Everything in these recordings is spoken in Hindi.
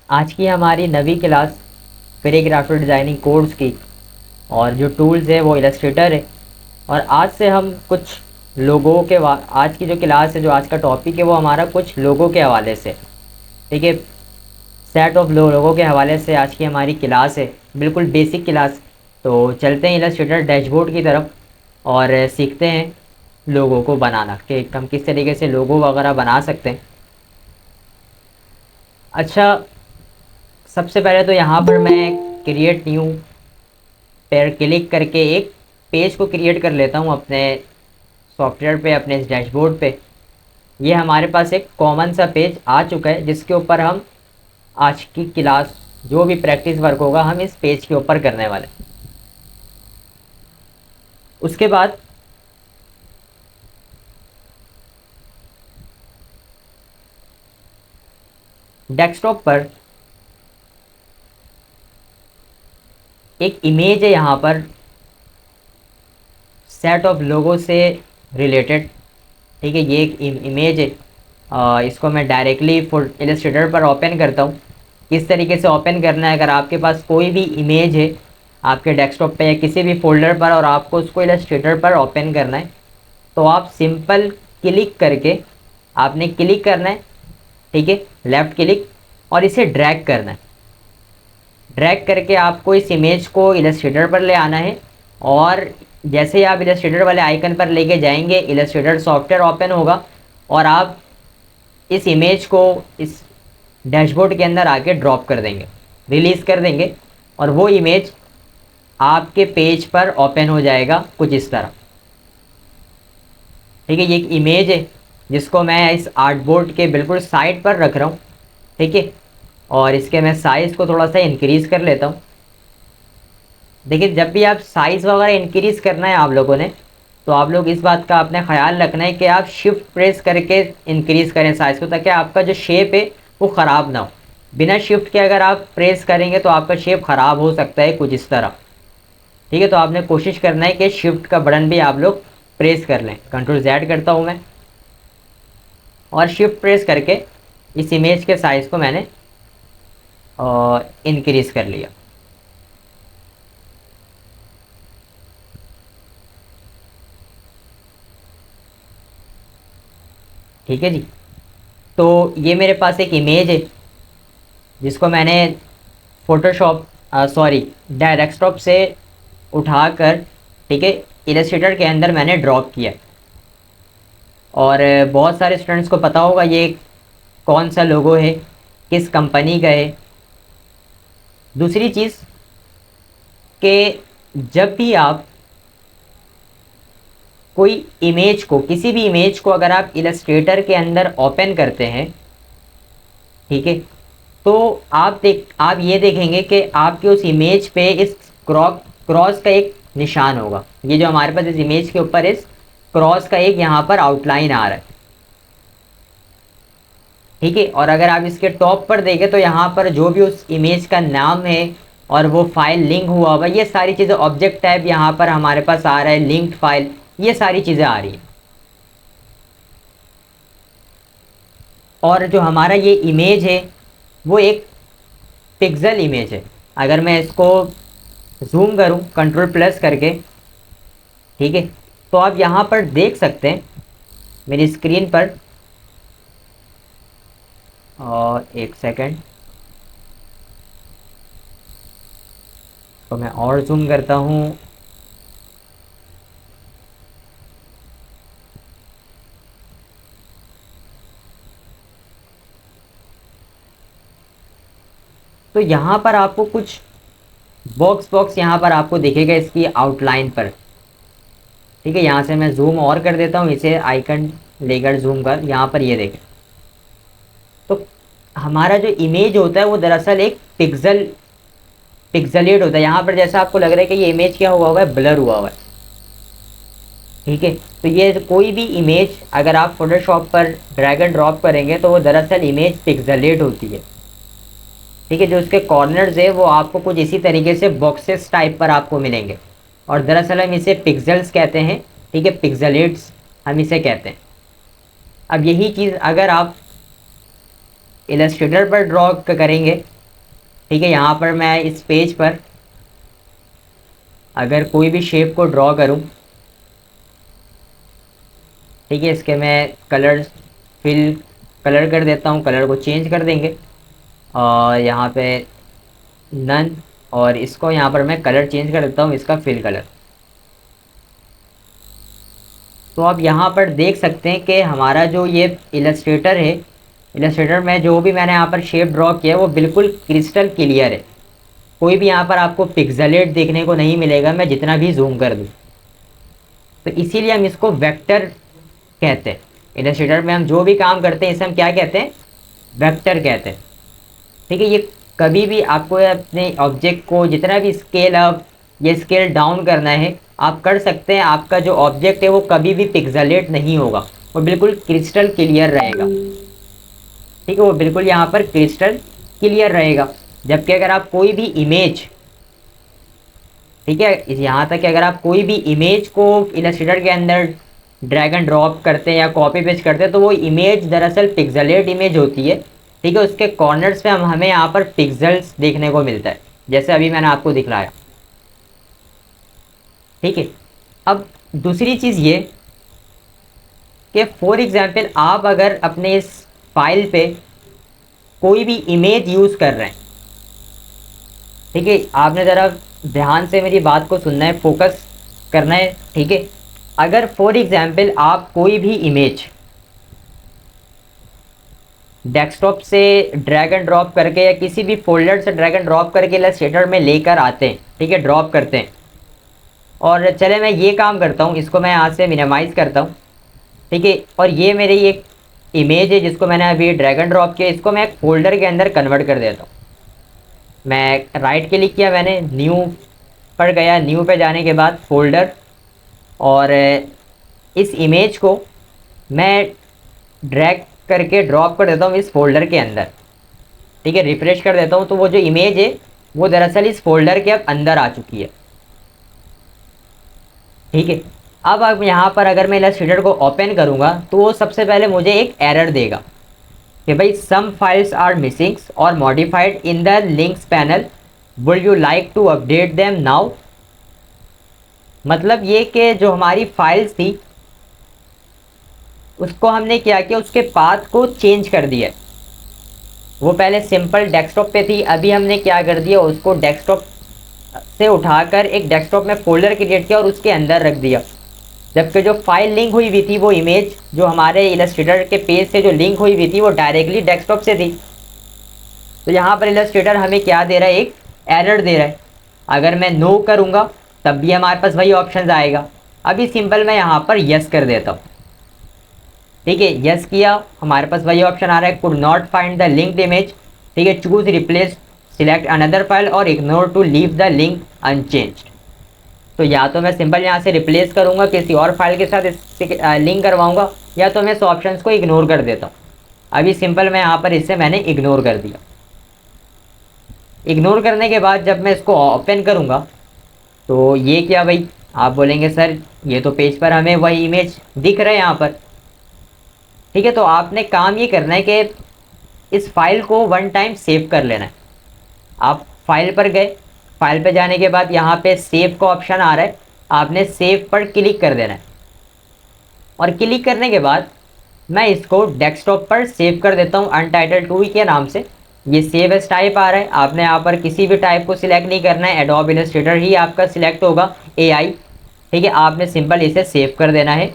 आज की हमारी नवी class pre graphic designing course की, और जो टूल्स है वो इलस्ट्रेटर है। और आज से हम कुछ लोगों के आज की जो क्लास है, जो आज का टॉपिक है, वो हमारा कुछ लोगों के हवाले से, ठीक है, सेट ऑफ लोगों के हवाले से आज की हमारी क्लास है, बिल्कुल बेसिक क्लास। तो चलते हैं इलस्ट्रेटर डैशबोर्ड की तरफ और सीखते हैं लोगों को बनाना, कि हम किस तरीके से लोगो वगैरह बना सकते हैं। अच्छा, सबसे पहले तो यहाँ पर मैं क्रिएट न्यू पर क्लिक करके एक पेज को क्रिएट कर लेता हूँ अपने सॉफ्टवेयर पे, अपने इस डैशबोर्ड पे। ये हमारे पास एक कॉमन सा पेज आ चुका है, जिसके ऊपर हम आज की क्लास जो भी प्रैक्टिस वर्क होगा हम इस पेज के ऊपर करने वाले हैं। उसके बाद डेस्कटॉप पर एक इमेज है, यहाँ पर सेट ऑफ लोगों से रिलेटेड, ठीक है। ये एक इमेज है। इसको मैं डायरेक्टली फुल इलस्ट्रेटर पर ओपन करता हूँ। किस तरीके से ओपन करना है, अगर आपके पास कोई भी इमेज है आपके डेस्कटॉप पे या किसी भी फोल्डर पर और आपको उसको इलस्ट्रेटर पर ओपन करना है, तो आप सिंपल क्लिक करके आपने क्लिक करना है, ठीक है, लेफ़्ट क्लिक, और इसे ड्रैग करना है। ड्रैग करके आपको इस इमेज को इलस्ट्रेटर पर ले आना है, और जैसे ही आप इलस्ट्रेटर वाले आइकन पर लेके जाएंगे, इलस्ट्रेटर सॉफ्टवेयर ओपन होगा और आप इस इमेज को इस डैशबोर्ड के अंदर आके ड्रॉप कर देंगे, रिलीज़ कर देंगे, और वो इमेज आपके पेज पर ओपन हो जाएगा कुछ इस तरह, ठीक है। ये एक इमेज है जिसको मैं इस आर्टबोर्ड के बिल्कुल साइड पर रख रहा हूँ, ठीक है। और इसके मैं साइज़ को थोड़ा सा इंक्रीज़ कर लेता हूँ। देखिए, जब भी आप साइज़ वगैरह इंक्रीज़ करना है आप लोगों ने, तो आप लोग इस बात का अपने ख्याल रखना है कि आप शिफ्ट प्रेस करके इंक्रीज़ करें साइज़ को, ताकि आपका जो शेप है वो ख़राब ना हो। बिना शिफ्ट के अगर आप प्रेस करेंगे तो आपका शेप ख़राब हो सकता है कुछ इस तरह, ठीक है। तो आपने कोशिश करना है कि शिफ्ट का बटन भी आप लोग प्रेस कर लें। कंट्रोल Z करता हूँ मैं, और शिफ्ट प्रेस करके इस इमेज के साइज़ को मैंने इंक्रीज़ कर लिया। ठीक है जी। तो ये मेरे पास एक इमेज है जिसको मैंने फ़ोटोशॉप सॉरी डेस्कटॉप से उठाकर, ठीक है, इलस्ट्रेटर के अंदर मैंने ड्रॉप किया। और बहुत सारे स्टूडेंट्स को पता होगा ये कौन सा लोगो है, किस कंपनी का है। दूसरी चीज़ कि जब भी आप कोई इमेज को, किसी भी इमेज को अगर आप इलस्ट्रेटर के अंदर ओपन करते हैं, ठीक है, तो आप ये देखेंगे कि आपके उस इमेज पे इस क्रॉस का एक निशान होगा। ये जो हमारे पास इस इमेज के ऊपर इस क्रॉस का एक यहाँ पर आउटलाइन आ रहा है, ठीक है। और अगर आप इसके टॉप पर देखें तो यहाँ पर जो भी उस इमेज का नाम है और वो फाइल लिंक हुआ हुआ, ये सारी चीज़ें, ऑब्जेक्ट टाइप यहाँ पर हमारे पास आ रहा है, लिंक्ड फाइल, ये सारी चीज़ें आ रही हैं। और जो हमारा ये इमेज है वो एक पिक्सल इमेज है। अगर मैं इसको जूम करूं कंट्रोल प्लस करके, ठीक है, तो आप यहाँ पर देख सकते हैं मेरी स्क्रीन पर, और एक सेकंड, तो मैं और जूम करता हूँ। तो यहाँ पर आपको कुछ बॉक्स यहाँ पर आपको दिखेगा इसकी आउटलाइन पर, ठीक है। यहाँ से मैं जूम और कर देता हूँ, इसे आइकन लेकर जूम कर, यहाँ पर ये देखें। तो हमारा जो इमेज होता है वो दरअसल एक पिक्सलेट होता है। यहाँ पर जैसा आपको लग रहा है कि ये इमेज क्या हुआ है, ब्लर हुआ हुआ है, ठीक है। तो ये कोई भी इमेज अगर आप फोटोशॉप पर ड्रैग एंड ड्रॉप करेंगे तो वो दरअसल इमेज पिक्सलेट होती है, ठीक है। जो उसके कॉर्नर्स है वो आपको कुछ इसी तरीके से बॉक्सेस टाइप पर आपको मिलेंगे, और दरअसल हम इसे पिक्सेल्स कहते हैं, ठीक है, पिक्सलेट्स हम इसे कहते हैं। अब यही चीज़ अगर आप इलस्ट्रेटर पर ड्रॉ करेंगे ठीक है, यहाँ पर मैं इस पेज पर अगर कोई भी शेप को ड्रॉ करूँ, ठीक है, इसके मैं कलर फिल कलर कर देता हूँ, कलर को चेंज कर देंगे और यहाँ पे नन, और इसको यहाँ पर मैं कलर चेंज कर देता हूँ, इसका फिल कलर। तो आप यहाँ पर देख सकते हैं कि हमारा जो ये इलस्ट्रेटर है, इलस्ट्रेटर में जो भी मैंने यहाँ पर शेप ड्रॉ किया है वो बिल्कुल क्रिस्टल क्लियर है। कोई भी यहाँ पर आपको पिक्सेलेट देखने को नहीं मिलेगा, मैं जितना भी जूम कर दूँ। तो इसीलिए हम इसको वेक्टर कहते हैं। इलस्ट्रेटर में हम जो भी काम करते हैं इसे हम क्या कहते हैं, वेक्टर कहते हैं। ठीक है, ये कभी भी आपको अपने ऑब्जेक्ट को जितना भी स्केल अप या स्केल डाउन करना है आप कर सकते हैं। आपका जो ऑब्जेक्ट है वो कभी भी पिक्सेलेट नहीं होगा, वो बिल्कुल क्रिस्टल क्लियर रहेगा। ठीक है, वो बिल्कुल यहाँ पर क्रिस्टल क्लियर रहेगा। जबकि अगर आप कोई भी इमेज, ठीक है, यहाँ तक कि अगर आप कोई भी इमेज को इलस्ट्रेटर के अंदर ड्रैग एंड ड्रॉप करते हैं या कॉपी पेस्ट करते हैं तो वो इमेज दरअसल पिक्सेलेट इमेज होती है। ठीक है, उसके कॉर्नर्स पे हमें यहाँ पर पिक्सेल्स देखने को मिलता है, जैसे अभी मैंने आपको दिखलाया। ठीक है, अब दूसरी चीज़ ये कि फॉर एग्जांपल आप अगर अपने इस फाइल पे कोई भी इमेज यूज़ कर रहे हैं, ठीक है, आपने ज़रा ध्यान से मेरी बात को सुनना है, फोकस करना है। ठीक है, अगर फॉर एग्जांपल आप कोई भी इमेज डेस्कटॉप से ड्रैग एंड ड्रॉप करके या किसी भी फोल्डर से ड्रैग एंड ड्रॉप करके इलस्ट्रेटर में लेकर आते हैं, ठीक है, ड्रॉप करते हैं, और चले मैं ये काम करता हूँ, इसको मैं यहाँ से मिनिमाइज़ करता हूँ। ठीक है, और ये मेरी एक इमेज है जिसको मैंने अभी ड्रैग एंड ड्रॉप किया, इसको मैं एक फोल्डर के अंदर कन्वर्ट कर देता हूँ। मैं राइट क्लिक किया, मैंने न्यू पर गया, न्यू पे जाने के बाद फोल्डर, और इस इमेज को मैं ड्रैग करके ड्रॉप कर देता हूँ इस फोल्डर के अंदर। ठीक है, रिफ्रेश कर देता हूँ तो वो जो इमेज है वो दरअसल इस फोल्डर के अब अंदर आ चुकी है। ठीक है, अब यहाँ पर अगर मैं इलस्ट्रेटर को ओपन करूँगा तो वो सबसे पहले मुझे एक एरर देगा कि भाई सम फाइल्स आर मिसिंग और modified in the links panel, would you like to update them now. मतलब ये कि जो हमारी फाइल्स थी उसको हमने क्या किया, उसके पाथ को चेंज कर दिया। वो पहले सिंपल डेस्कटॉप पे थी, अभी हमने क्या कर दिया, उसको डेस्कटॉप से उठाकर एक डेस्कटॉप में फोल्डर क्रिएट किया और उसके अंदर रख दिया। जबकि जो फाइल लिंक हुई हुई थी, वो इमेज जो हमारे इलस्ट्रेटर के पेज से जो लिंक हुई हुई थी वो डायरेक्टली डेस्कटॉप से थी। तो यहाँ पर इलस्ट्रेटर हमें क्या दे रहा है, एक एरर दे रहा है। अगर मैं नो करूँगा तब भी हमारे पास वही ऑप्शन आएगा। अभी सिंपल मैं यहाँ पर यस कर देता हूँ। ठीक है, यस किया, हमारे पास वही ऑप्शन आ रहा है, could not find the linked image. ठीक है, choose replace select another file और ignore to leave the link unchanged. तो या तो मैं सिंपल यहाँ से रिप्लेस करूँगा, किसी और फाइल के साथ लिंक करवाऊँगा, या तो मैं इस ऑप्शन को इग्नोर कर देता हूँ। अभी सिंपल मैं यहाँ पर इससे मैंने इग्नोर कर दिया। इग्नोर करने के बाद जब मैं इसको ओपन करूँगा तो ये क्या भाई, आप बोलेंगे सर ये तो पेज पर हमें वही इमेज दिख रहा है यहाँ पर। ठीक है, तो आपने काम ये करना है कि इस फाइल को वन टाइम सेव कर लेना है। आप फाइल पर गए, फाइल पे जाने के बाद यहाँ पे सेव का ऑप्शन आ रहा है, आपने सेव पर क्लिक कर देना है। और क्लिक करने के बाद मैं इसको डेस्कटॉप पर सेव कर देता हूँ अनटाइटल 2 के नाम से। ये सेव एज टाइप आ रहा है, आपने यहाँ पर किसी भी टाइप को सिलेक्ट नहीं करना है, एडोब इलस्ट्रेटर ही आपका सिलेक्ट होगा, AI। ठीक है, आपने सिंपल इसे सेव कर देना है।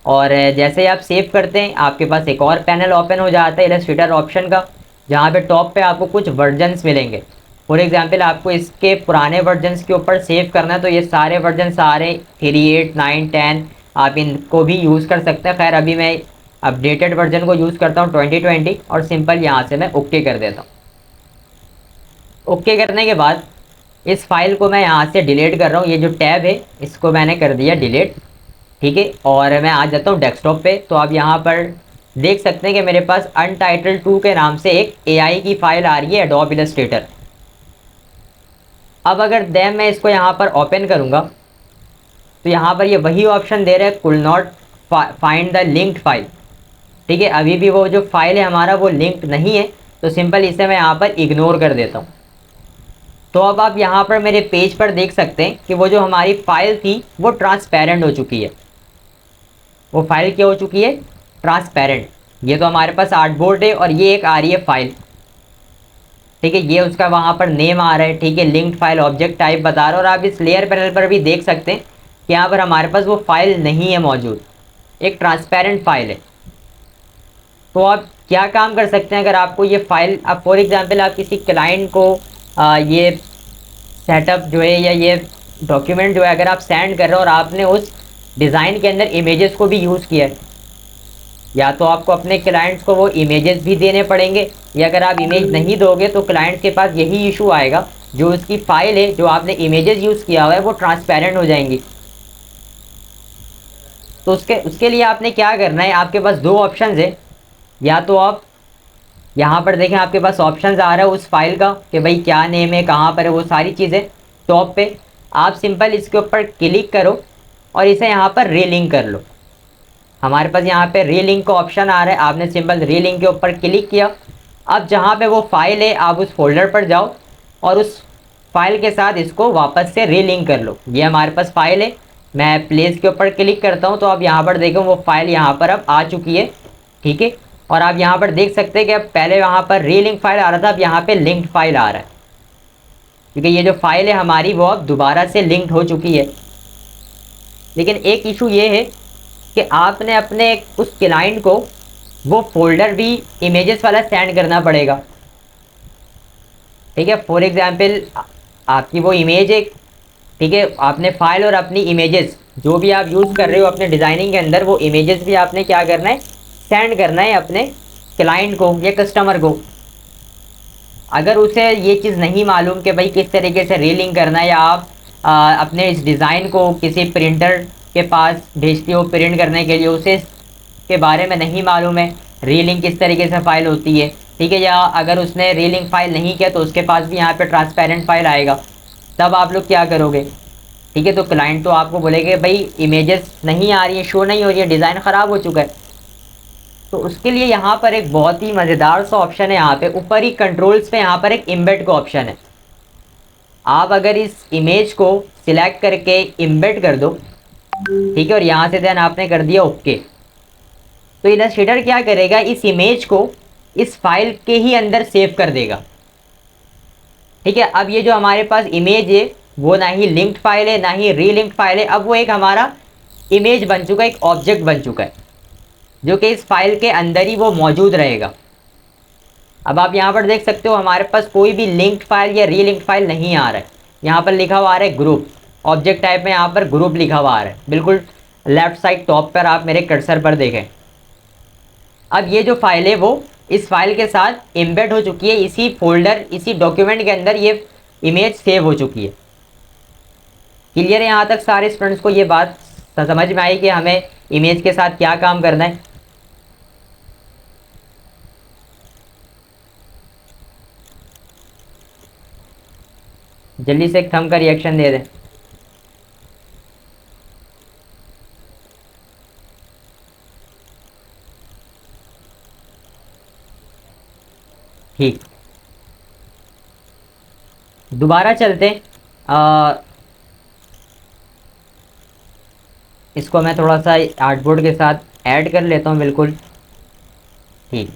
और जैसे ही आप सेव करते हैं आपके पास एक और पैनल ओपन हो जाता है इलस्ट्रेटर ऑप्शन का, जहाँ पे टॉप पे आपको कुछ वर्जन्स मिलेंगे। फॉर एग्जांपल आपको इसके पुराने वर्जन्स के ऊपर सेव करना है तो ये सारे वर्जन सारे 3, 8, 9, 10 आप इनको भी यूज़ कर सकते हैं। खैर अभी मैं अपडेटेड वर्जन को यूज़ करता हूँ 2020, और सिंपल यहाँ से मैं ओके कर देता हूँ। ओके करने के बाद इस फाइल को मैं यहाँ से डिलीट कर रहा हूँ, ये जो टैब है इसको मैंने कर दिया डिलीट। ठीक है, और मैं आ जाता हूँ डेस्कटॉप पे। तो आप यहाँ पर देख सकते हैं कि मेरे पास अनटाइटल 2 के नाम से एक AI की फाइल आ रही है, एडोब इलस्ट्रेटर। अब अगर दैन मैं इसको यहाँ पर ओपन करूँगा तो यहाँ पर ये वही ऑप्शन दे रहा है, could not find the linked file. ठीक है, अभी भी वो जो फाइल है हमारा वो लिंक्ड नहीं है, तो सिंपल इसे मैं यहाँ पर इग्नोर कर देता हूँ। तो अब आप यहाँ पर मेरे पेज पर देख सकते हैं कि वो जो हमारी फाइल थी वो ट्रांसपेरेंट हो चुकी है। वो फाइल क्या हो चुकी है? ट्रांसपेरेंट। ये तो हमारे पास आर्टबोर्ड है और ये एक आ रही है फाइल, ठीक है। ये उसका वहाँ पर नेम आ रहा है, ठीक है, लिंक्ड फाइल ऑब्जेक्ट टाइप बता रहा है। और आप इस लेयर पैनल पर भी देख सकते हैं कि यहाँ पर हमारे पास वो फाइल नहीं है मौजूद, एक ट्रांसपेरेंट फाइल है। तो आप क्या काम कर सकते हैं अगर आपको ये फाइल, आप फॉर एग्जांपल आप किसी क्लाइंट को ये सेटअप जो है या ये डॉक्यूमेंट जो है अगर आप सेंड कर रहे हो और आपने उस डिज़ाइन के अंदर इमेजेस को भी यूज़ किया है, या तो आपको अपने क्लाइंट्स को वो इमेजेस भी देने पड़ेंगे, या अगर आप इमेज नहीं दोगे तो क्लाइंट के पास यही इशू आएगा, जो उसकी फाइल है जो आपने इमेजेस यूज़ किया हुआ है वो ट्रांसपेरेंट हो जाएंगी। तो उसके लिए आपने क्या करना है, आपके पास दो ऑप्शन है। या तो आप यहाँ पर देखें, आपके पास ऑप्शंस आ रहा है उस फाइल का कि भाई क्या नेम है, कहाँ पर है, वो सारी चीज़ें टॉप पे। आप सिंपल इसके ऊपर क्लिक करो और इसे यहाँ पर रीलिंक कर लो। हमारे पास यहाँ पे रीलिंक का ऑप्शन आ रहा है, आपने सिंपल रीलिंक के ऊपर क्लिक किया। अब जहाँ पे वो फाइल है आप उस फोल्डर पर जाओ और उस फाइल के साथ इसको वापस से रीलिंक कर लो। ये हमारे पास फाइल है, मैं प्लेस के ऊपर क्लिक करता हूँ तो अब यहाँ पर देखो वो फाइल यहाँ पर अब आ चुकी है, ठीक है। और आप यहाँ पर देख सकते हैं कि अब पहले यहाँ पर रीलिंक फाइल आ रहा था, अब यहाँ पे लिंक्ड फाइल आ रहा है, क्योंकि ये जो फाइल है हमारी वो अब दोबारा से लिंक्ड हो चुकी है। लेकिन एक इशू ये है कि आपने अपने उस क्लाइंट को वो फोल्डर भी इमेजेस वाला सेंड करना पड़ेगा, ठीक है। फॉर एग्जांपल आपकी वो इमेज है, ठीक है, आपने फाइल और अपनी इमेजेस जो भी आप यूज़ कर रहे हो अपने डिज़ाइनिंग के अंदर, वो इमेजेस भी आपने क्या करना है, सेंड करना है अपने क्लाइंट को या कस्टमर को। अगर उसे ये चीज़ नहीं मालूम कि भाई किस तरीके से रीलिंक करना है, या आप अपने इस डिज़ाइन को किसी प्रिंटर के पास भेजते हो प्रिंट करने के लिए, उसे के बारे में नहीं मालूम है रीलिंक किस तरीके से फ़ाइल होती है, ठीक है, या अगर उसने रीलिंक फ़ाइल नहीं किया तो उसके पास भी यहाँ पे ट्रांसपेरेंट फ़ाइल आएगा, तब आप लोग क्या करोगे, ठीक है। तो क्लाइंट तो आपको बोलेगा भाई इमेजेस नहीं आ रही है, शो नहीं हो रही है, डिज़ाइन ख़राब हो चुका है। तो उसके लिए यहाँ पर एक बहुत ही मज़ेदार सा ऑप्शन है, यहाँ पे ऊपर ही कंट्रोल्स पे यहाँ पर एक इम्बेड का ऑप्शन है। आप अगर इस इमेज को सिलेक्ट करके इम्बेड कर दो, ठीक है, और यहाँ से देन आपने कर दिया ओके, तो इलस्ट्रेटर क्या करेगा, इस इमेज को इस फाइल के ही अंदर सेव कर देगा, ठीक है। अब ये जो हमारे पास इमेज है वो ना ही लिंक्ड फाइल है ना ही रीलिंक्ड फाइल है, अब वो एक हमारा इमेज बन चुका है, एक ऑब्जेक्ट बन चुका है, जो कि इस फाइल के अंदर ही वो मौजूद रहेगा। अब आप यहाँ पर देख सकते हो हमारे पास कोई भी लिंक्ड फाइल या रीलिंक्ड फाइल नहीं आ रहा है, यहाँ पर लिखा हुआ आ रहा है ग्रुप, ऑब्जेक्ट टाइप में यहाँ पर ग्रुप लिखा हुआ आ रहा है, बिल्कुल लेफ्ट साइड टॉप पर आप मेरे कर्सर पर देखें। अब ये जो फाइल है वो इस फाइल के साथ एम्बेड हो चुकी है, इसी फोल्डर इसी डॉक्यूमेंट के अंदर ये इमेज सेव हो चुकी है। क्लियर है यहाँ तक सारे स्टूडेंट्स को ये बात समझ में आई कि हमें इमेज के साथ क्या काम करना है। जल्दी से एक थंब का रिएक्शन दे दें। ठीक, दोबारा चलते हैं। इसको मैं थोड़ा सा आर्टबोर्ड के साथ ऐड कर लेता हूँ, बिल्कुल ठीक।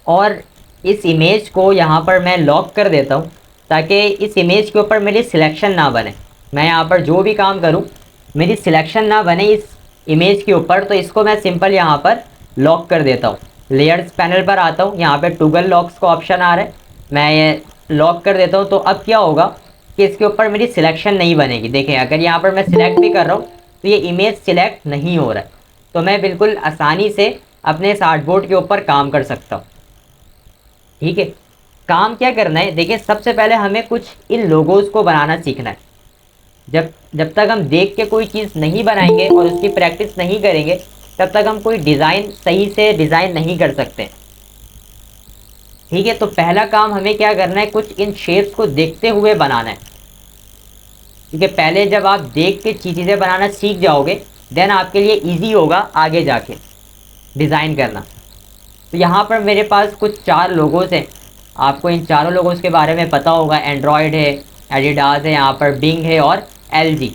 और इस इमेज को यहाँ पर मैं लॉक कर देता हूँ ताकि इस इमेज के ऊपर मेरी सिलेक्शन ना बने। मैं यहाँ पर जो भी काम करूँ मेरी सिलेक्शन ना बने इस इमेज के ऊपर, तो इसको मैं सिंपल यहाँ पर लॉक कर देता हूँ। लेयर्स पैनल पर आता हूँ, यहाँ पे टूगल लॉक्स का ऑप्शन आ रहा है, मैं ये लॉक कर देता हूँ। तो अब क्या होगा कि इसके ऊपर मेरी सिलेक्शन नहीं बनेगी। देखें अगर यहाँ पर मैं सिलेक्ट भी कर रहा हूँ तो ये इमेज सिलेक्ट नहीं हो रहा है, तो मैं बिल्कुल आसानी से अपने इस आर्टबोर्ड के ऊपर काम कर सकता हूँ, ठीक है। काम क्या करना है, देखिए सबसे पहले हमें कुछ इन लोगोज़ को बनाना सीखना है। जब तक हम देख के कोई चीज़ नहीं बनाएंगे और उसकी प्रैक्टिस नहीं करेंगे तब तक हम कोई डिज़ाइन सही से डिज़ाइन नहीं कर सकते, ठीक है। तो पहला काम हमें क्या करना है, कुछ इन शेप्स को देखते हुए बनाना है, क्योंकि पहले जब आप देख के चीज़ें बनाना सीख जाओगे देन आपके लिए इजी होगा आगे जाके डिज़ाइन करना। तो यहाँ पर मेरे पास कुछ 4 लोगोस हैं, आपको इन चारों लोगों के बारे में पता होगा, एंड्रॉयड है, एडिडास है, यहाँ पर बिंग है और एलजी।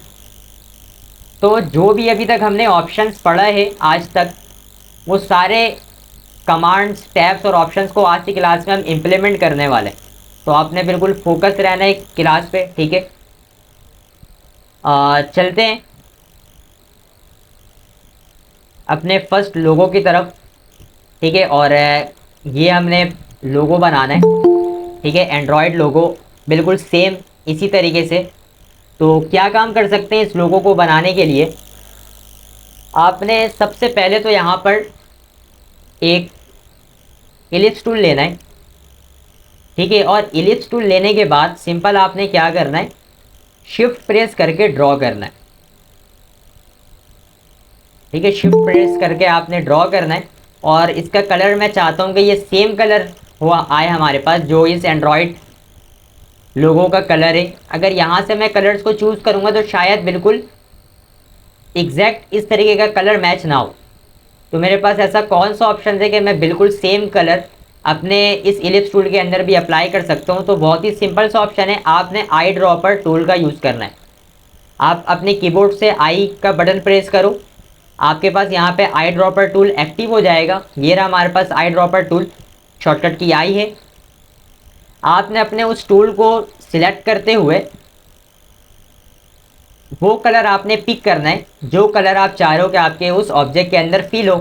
तो जो भी अभी तक हमने ऑप्शंस पढ़ा है आज तक, वो सारे कमांड्स, टैब्स और ऑप्शंस को आज की क्लास में हम इम्प्लीमेंट करने वाले हैं। तो आपने बिल्कुल फोकस रहना है क्लास पे, ठीक है। चलते हैं अपने फर्स्ट लोगो की तरफ, ठीक है। और ये हमने लोगो बनाना है, ठीक है, एंड्रॉयड लोगो, बिल्कुल सेम इसी तरीके से। तो क्या काम कर सकते हैं इस लोगो को बनाने के लिए, आपने सबसे पहले तो यहाँ पर एक इलिप्स टूल लेना है, ठीक है। और इलिप्स टूल लेने के बाद सिंपल आपने क्या करना है, शिफ्ट प्रेस करके ड्रॉ करना है, ठीक है। शिफ्ट प्रेस करके आपने ड्रॉ करना है। और इसका कलर मैं चाहता हूँ कि ये सेम कलर हुआ आए हमारे पास जो इस एंड्रॉयड लोगों का कलर है। अगर यहाँ से मैं कलर्स को चूज़ करूँगा तो शायद बिल्कुल एग्जैक्ट इस तरीके का कलर मैच ना हो। तो मेरे पास ऐसा कौन सा ऑप्शन है कि मैं बिल्कुल सेम कलर अपने इस इलिप्स टूल के अंदर भी अप्लाई कर सकता हूँ। तो बहुत ही सिंपल सा ऑप्शन है, आपने आई ड्रॉपर टूल का यूज़ करना है। आप अपने कीबोर्ड से आई का बटन प्रेस करो, आपके पास यहाँ पे आई ड्रॉपर टूल एक्टिव हो जाएगा। ये रहा हमारे पास आई ड्रॉपर टूल, शॉर्टकट की आई है। आपने अपने उस टूल को सिलेक्ट करते हुए वो कलर आपने पिक करना है जो कलर आप चाह रहे हो कि आपके उस ऑब्जेक्ट के अंदर फील हो।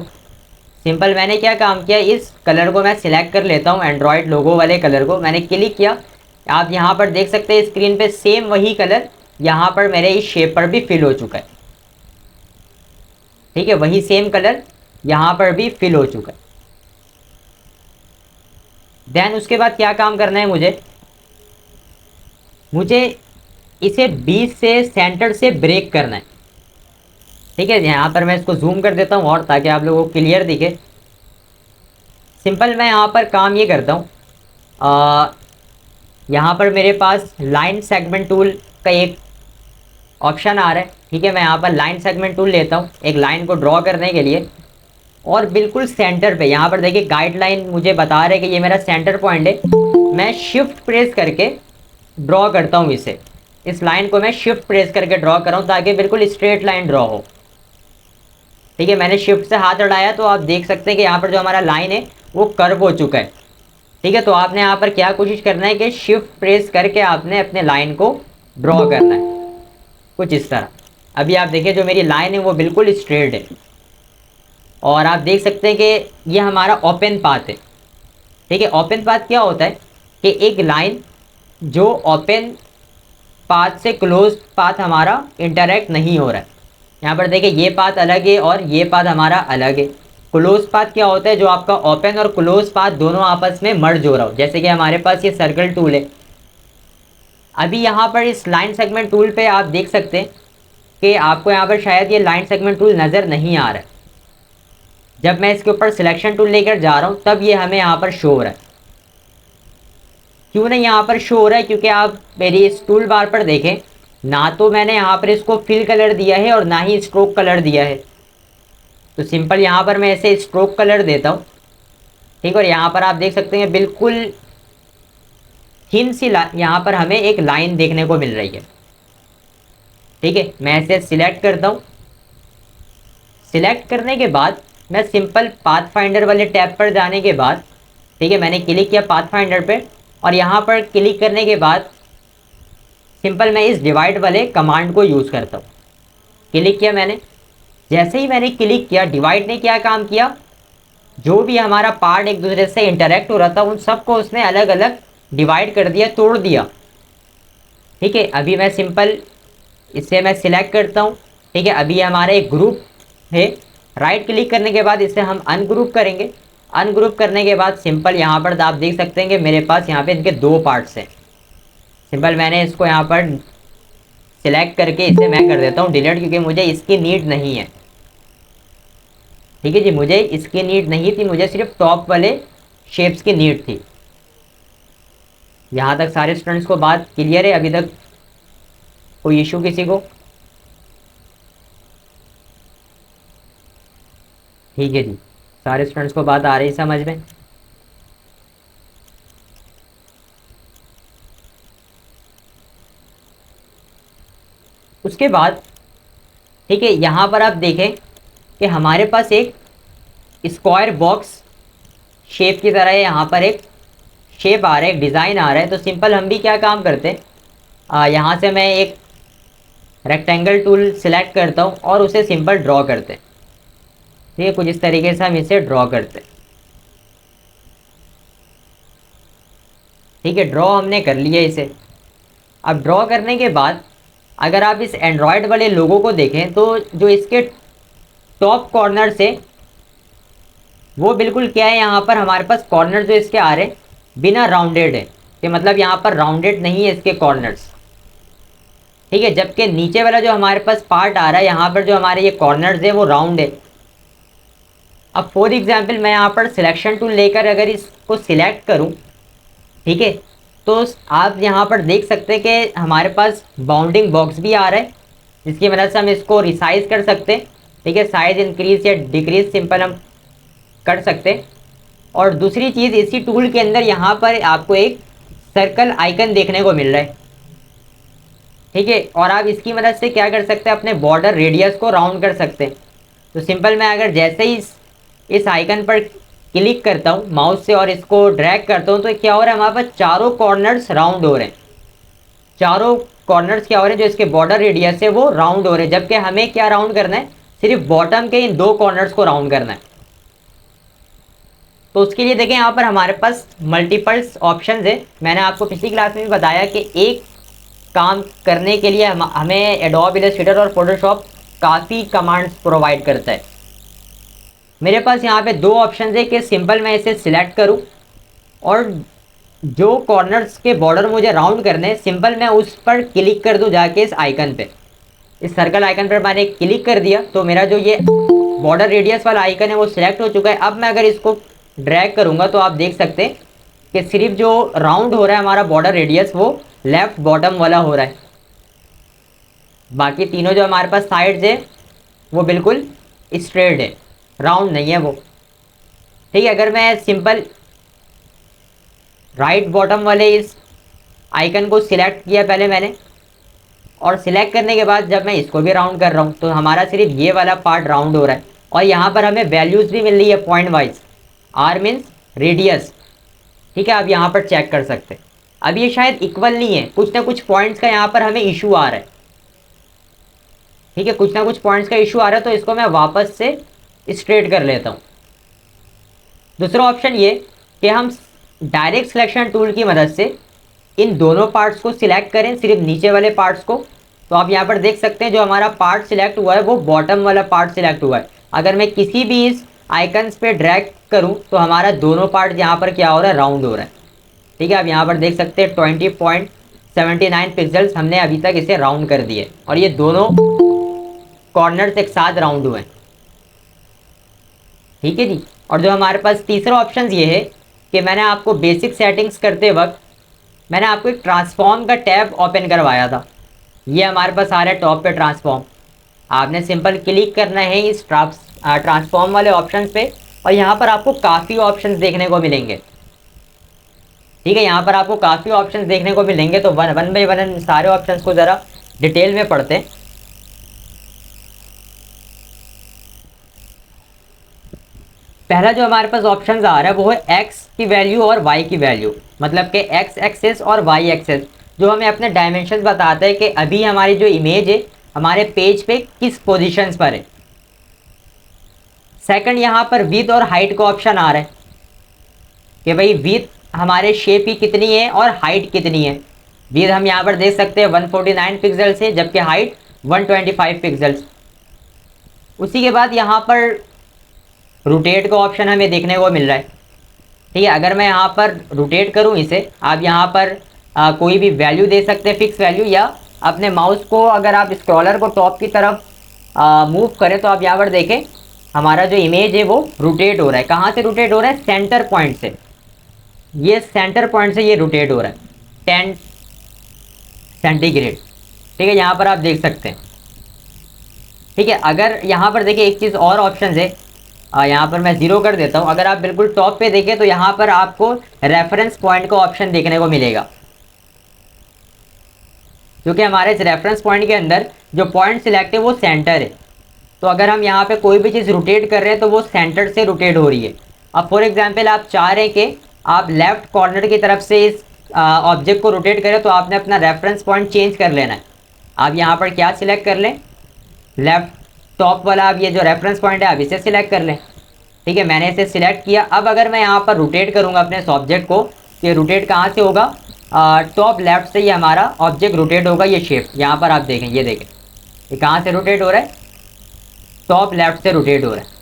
सिंपल मैंने क्या काम किया, इस कलर को मैं सिलेक्ट कर लेता हूँ, एंड्रॉयड लोगो वाले कलर को मैंने क्लिक किया। आप यहाँ पर देख सकते हैं स्क्रीन पे सेम वही कलर यहाँ पर मेरे इस शेप पर भी फिल हो चुका है, ठीक है। वही सेम कलर यहाँ पर भी फिल हो चुका है। देन उसके बाद क्या काम करना है, मुझे इसे बीच से सेंटर से ब्रेक करना है, ठीक है। यहाँ पर मैं इसको जूम कर देता हूँ और ताकि आप लोगों को क्लियर दिखे। सिंपल मैं यहाँ पर काम ये करता हूँ, यहाँ पर मेरे पास लाइन सेगमेंट टूल का एक ऑप्शन आ रहा है, ठीक है। मैं यहाँ पर लाइन सेगमेंट टूल लेता हूँ एक लाइन को ड्रॉ करने के लिए। और बिल्कुल सेंटर पे यहाँ पर देखिए गाइडलाइन मुझे बता रहे हैं कि ये मेरा सेंटर पॉइंट है। मैं शिफ्ट प्रेस करके ड्रॉ करता हूँ इसे, इस लाइन को मैं शिफ्ट प्रेस करके ड्रॉ कर रहा हूँ ताकि बिल्कुल स्ट्रेट लाइन ड्रॉ हो, ठीक है। मैंने शिफ्ट से हाथ हटाया तो आप देख सकते हैं कि यहाँ पर जो हमारा लाइन है वो कर्व हो चुका है, ठीक है। तो आपने यहाँ पर क्या कोशिश करना है कि शिफ्ट प्रेस करके आपने अपने लाइन को ड्रॉ करना है कुछ इस तरह। अभी आप देखिए जो मेरी लाइन है वो बिल्कुल स्ट्रेट है। और आप देख सकते हैं कि ये हमारा ओपन पाथ है, ठीक है। ओपन पाथ क्या होता है कि एक लाइन जो ओपन पाथ से क्लोज पाथ हमारा इंटरेक्ट नहीं हो रहा है। यहाँ पर देखिए ये पाथ अलग है और ये पाथ हमारा अलग है। क्लोज पाथ क्या होता है, जो आपका ओपन और क्लोज पाथ दोनों आपस में मर्ज हो रहा हो, जैसे कि हमारे पास ये सर्कल टूल है। अभी यहाँ पर इस लाइन सेगमेंट टूल पे आप देख सकते हैं कि आपको यहाँ पर शायद ये लाइन सेगमेंट टूल नज़र नहीं आ रहा है। जब मैं इसके ऊपर सिलेक्शन टूल लेकर जा रहा हूँ तब ये हमें यहाँ पर शो हो रहा है। क्यों नहीं यहाँ पर शो हो रहा है, क्योंकि आप मेरी इस टूल बार पर देखें, ना तो मैंने यहाँ पर इसको फिल कलर दिया है और ना ही स्ट्रोक कलर दिया है। तो सिंपल यहाँ पर मैं ऐसे स्ट्रोक कलर देता हूँ, ठीक। और यहाँ पर आप देख सकते हैं बिल्कुल थिन सी यहाँ पर हमें एक लाइन देखने को मिल रही है, ठीक है। मैं ऐसे सिलेक्ट करता हूँ। सिलेक्ट करने के बाद मैं सिंपल पाथ फाइंडर वाले टैब पर जाने के बाद, ठीक है, मैंने क्लिक किया पाथ फाइंडर पे और यहाँ पर क्लिक करने के बाद सिंपल मैं इस डिवाइड वाले कमांड को यूज़ करता हूँ। क्लिक किया मैंने, जैसे ही मैंने क्लिक किया डिवाइड ने क्या काम किया, जो भी हमारा पार्ट एक दूसरे से इंटरेक्ट हो रहा था उन सबको उसने अलग अलग डिवाइड कर दिया, तोड़ दिया, ठीक है। अभी मैं सिंपल इसे मैं सिलेक्ट करता हूँ, ठीक है। अभी हमारा एक ग्रुप है, राइट क्लिक करने के बाद इसे हम अनग्रुप करेंगे। अनग्रुप करने के बाद सिंपल यहाँ पर आप देख सकते हैं कि मेरे पास यहाँ पे इनके दो पार्ट्स हैं। सिंपल मैंने इसको यहाँ पर सिलेक्ट करके इसे मैं कर देता हूँ डिलीट, क्योंकि मुझे इसकी नीड नहीं है, ठीक है जी। मुझे इसकी नीड नहीं थी, मुझे सिर्फ टॉप वाले शेप्स की नीड थी। यहाँ तक सारे स्टूडेंट्स को बात क्लियर है? अभी तक कोई इशू किसी को? ठीक है जी, सारे स्टूडेंट्स को बात आ रही है समझ में? उसके बाद ठीक है, यहाँ पर आप देखें कि हमारे पास एक स्क्वायर बॉक्स शेप की तरह यहाँ पर एक शेप आ रहा है, एक डिज़ाइन आ रहा है। तो सिंपल हम भी क्या काम करते हैं, यहाँ से मैं एक रेक्टेंगल टूल सिलेक्ट करता हूँ और उसे सिंपल ड्रॉ करते हैं। ठीक है, कुछ इस तरीके से हम इसे ड्रॉ करते हैं। ठीक है, ड्रॉ हमने कर लिया इसे। अब ड्रॉ करने के बाद अगर आप इस एंड्रॉयड वाले लोगों को देखें तो जो इसके टॉप कॉर्नर से वो बिल्कुल क्या है, यहाँ पर हमारे पास कॉर्नर जो इसके आ रहे बिना राउंडेड है, कि मतलब यहाँ पर राउंडेड नहीं है इसके कॉर्नर्स। ठीक है, जबकि नीचे वाला जो हमारे पास पार्ट आ रहा है, यहाँ पर जो हमारे ये कॉर्नर्स है वो राउंड है। अब फॉर एग्जांपल मैं यहाँ पर सिलेक्शन टूल लेकर अगर इसको सिलेक्ट करूँ, ठीक है, तो आप यहाँ पर देख सकते हैं कि हमारे पास बाउंडिंग बॉक्स भी आ रहा है, जिसकी मदद से हम इसको रिसाइज कर सकते हैं। ठीक है, साइज इंक्रीज या डिक्रीज सिंपल हम कर सकते हैं। और दूसरी चीज़, इसी टूल के अंदर यहाँ पर आपको एक सर्कल आइकन देखने को मिल रहा है। ठीक है, और आप इसकी मदद से क्या कर सकते हैं, अपने बॉर्डर रेडियस को राउंड कर सकते हैं। तो सिंपल मैं अगर जैसे ही इस आइकन पर क्लिक करता हूँ माउस से और इसको ड्रैग करता हूँ, तो क्या हो रहा है, हमारे पास चारों कॉर्नर्स राउंड हो रहे हैं। चारों कॉर्नर्स क्या हो रहे हैं, जो इसके बॉर्डर रेडियस है वो राउंड हो रहे हैं। जबकि हमें क्या राउंड करना है, सिर्फ बॉटम के इन 2 कॉर्नर्स को राउंड करना है। तो उसके लिए देखें यहाँ पर हमारे पास मल्टीपल्स ऑप्शंस है। मैंने आपको पिछली क्लास में भी बताया कि एक काम करने के लिए हमें एडोब इलस्ट्रेटर और फोटोशॉप काफ़ी कमांड्स प्रोवाइड करता है। मेरे पास यहाँ पे 2 ऑप्शन है कि सिंपल मैं इसे सिलेक्ट करूँ और जो कॉर्नर्स के बॉर्डर मुझे राउंड करने, सिंपल मैं उस पर क्लिक कर दूँ जाके इस आइकन पे, इस सर्कल आइकन पर मैंने क्लिक कर दिया तो मेरा जो ये बॉर्डर रेडियस वाला आइकन है वो सिलेक्ट हो चुका है। अब मैं अगर इसको ड्रैग करूँगा तो आप देख सकते हैं कि सिर्फ जो राउंड हो रहा है हमारा बॉर्डर रेडियस वो लेफ़्ट बॉटम वाला हो रहा है। बाकी तीनों जो हमारे पास साइड्स है वो बिल्कुल स्ट्रेट है, राउंड नहीं है वो। ठीक है, अगर मैं सिंपल राइट बॉटम वाले इस आइकन को सिलेक्ट किया पहले मैंने, और सिलेक्ट करने के बाद जब मैं इसको भी राउंड कर रहा हूँ तो हमारा सिर्फ ये वाला पार्ट राउंड हो रहा है। और यहाँ पर हमें वैल्यूज़ भी मिल रही है point wise, R means radius. ठीक है, आप यहाँ पर चेक कर सकते हैं। अब ये शायद इक्वल नहीं है, कुछ ना कुछ पॉइंट्स का यहाँ पर हमें इशू आ रहा है। ठीक है, कुछ ना कुछ पॉइंट्स का इशू आ रहा है, तो इसको मैं वापस से स्ट्रेट कर लेता हूँ। दूसरा ऑप्शन ये कि हम डायरेक्ट सिलेक्शन टूल की मदद से इन दोनों पार्ट्स को सिलेक्ट करें, सिर्फ नीचे वाले पार्ट्स को। तो आप यहाँ पर देख सकते हैं जो हमारा पार्ट सिलेक्ट हुआ है वो बॉटम वाला पार्ट सिलेक्ट हुआ है। अगर मैं किसी भी इस आइकन्स पे ड्रैग करूँ तो हमारा दोनों पार्ट यहाँ पर क्या हो रहा है, राउंड हो रहा है। ठीक है, आप यहाँ पर देख सकते हैं 20.79 पिक्सल्स हमने अभी तक इसे राउंड कर दिए और ये दोनों कॉर्नर्स एक साथ राउंड हुए। ठीक है जी। और जो हमारे पास तीसरा ऑप्शन ये है कि मैंने आपको बेसिक सेटिंग्स करते वक्त मैंने आपको एक ट्रांसफॉर्म का टैब ओपन करवाया था। ये हमारे पास आ रहा है टॉप पे ट्रांसफॉर्म। आपने सिंपल क्लिक करना है इस ट्रांसफॉर्म वाले ऑप्शन पे और यहाँ पर आपको काफ़ी ऑप्शंस देखने को मिलेंगे। ठीक है, यहाँ पर आपको काफ़ी ऑप्शंस देखने को मिलेंगे। तो वन बाई वन सारे ऑप्शंस को ज़रा डिटेल में पढ़ते हैं। पहला जो हमारे पास ऑप्शन आ रहा है वो है एक्स की वैल्यू और वाई की वैल्यू, मतलब कि एक्स एक्सेस और वाई एक्सेस, जो हमें अपने डायमेंशंस बताता है कि अभी हमारी जो इमेज है हमारे पेज पे किस पोजीशंस पर है। सेकंड, यहाँ पर विड्थ और हाइट का ऑप्शन आ रहा है कि भाई विड्थ हमारे शेप की कितनी है और हाइट कितनी है। विड्थ हम यहाँ पर देख सकते हैं 149 पिक्सल्स है, जबकि हाइट 125 पिक्सल्स। उसी के बाद यहाँ पर रोटेट का ऑप्शन हमें देखने को मिल रहा है। ठीक है, अगर मैं यहाँ पर रोटेट करूँ इसे, आप यहाँ पर कोई भी वैल्यू दे सकते हैं, फिक्स वैल्यू, या अपने माउस को अगर आप स्क्रॉलर को टॉप की तरफ मूव करें तो आप यहाँ पर देखें हमारा जो इमेज है वो रोटेट हो रहा है। कहाँ से रोटेट हो रहा है, सेंटर पॉइंट से। ये सेंटर पॉइंट से ये रोटेट हो रहा है 10 सेंटीग्रेड। ठीक है, यहाँ पर आप देख सकते हैं। ठीक है, अगर यहाँ पर देखिए एक चीज़ और ऑप्शन है, यहाँ पर मैं 0 कर देता हूँ। अगर आप बिल्कुल टॉप पे देखें तो यहाँ पर आपको रेफरेंस पॉइंट का ऑप्शन देखने को मिलेगा, क्योंकि हमारे इस रेफरेंस पॉइंट के अंदर जो पॉइंट सिलेक्ट है वो सेंटर है। तो अगर हम यहाँ पे कोई भी चीज़ रोटेट कर रहे हैं तो वो सेंटर से रोटेट हो रही है। अब फॉर एग्जांपल आप चाह रहे हैं कि आप लेफ्ट कॉर्नर की तरफ से इस ऑब्जेक्ट को रोटेट करें, तो आपने अपना रेफरेंस पॉइंट चेंज कर लेना है। आप यहाँ पर क्या सिलेक्ट कर लें, लेफ्ट टॉप वाला, आप ये जो रेफरेंस पॉइंट है आप इसे सिलेक्ट कर लें। ठीक है, मैंने इसे सिलेक्ट किया। अब अगर मैं यहाँ पर रोटेट करूँगा अपने इस ऑब्जेक्ट को, ये रोटेट कहाँ से होगा, टॉप लेफ्ट से ये हमारा ऑब्जेक्ट रोटेट होगा। ये शेप यहाँ पर आप देखें, ये देखें ये कहाँ से रोटेट हो रहा है, टॉप लेफ्ट से रोटेट हो रहा है।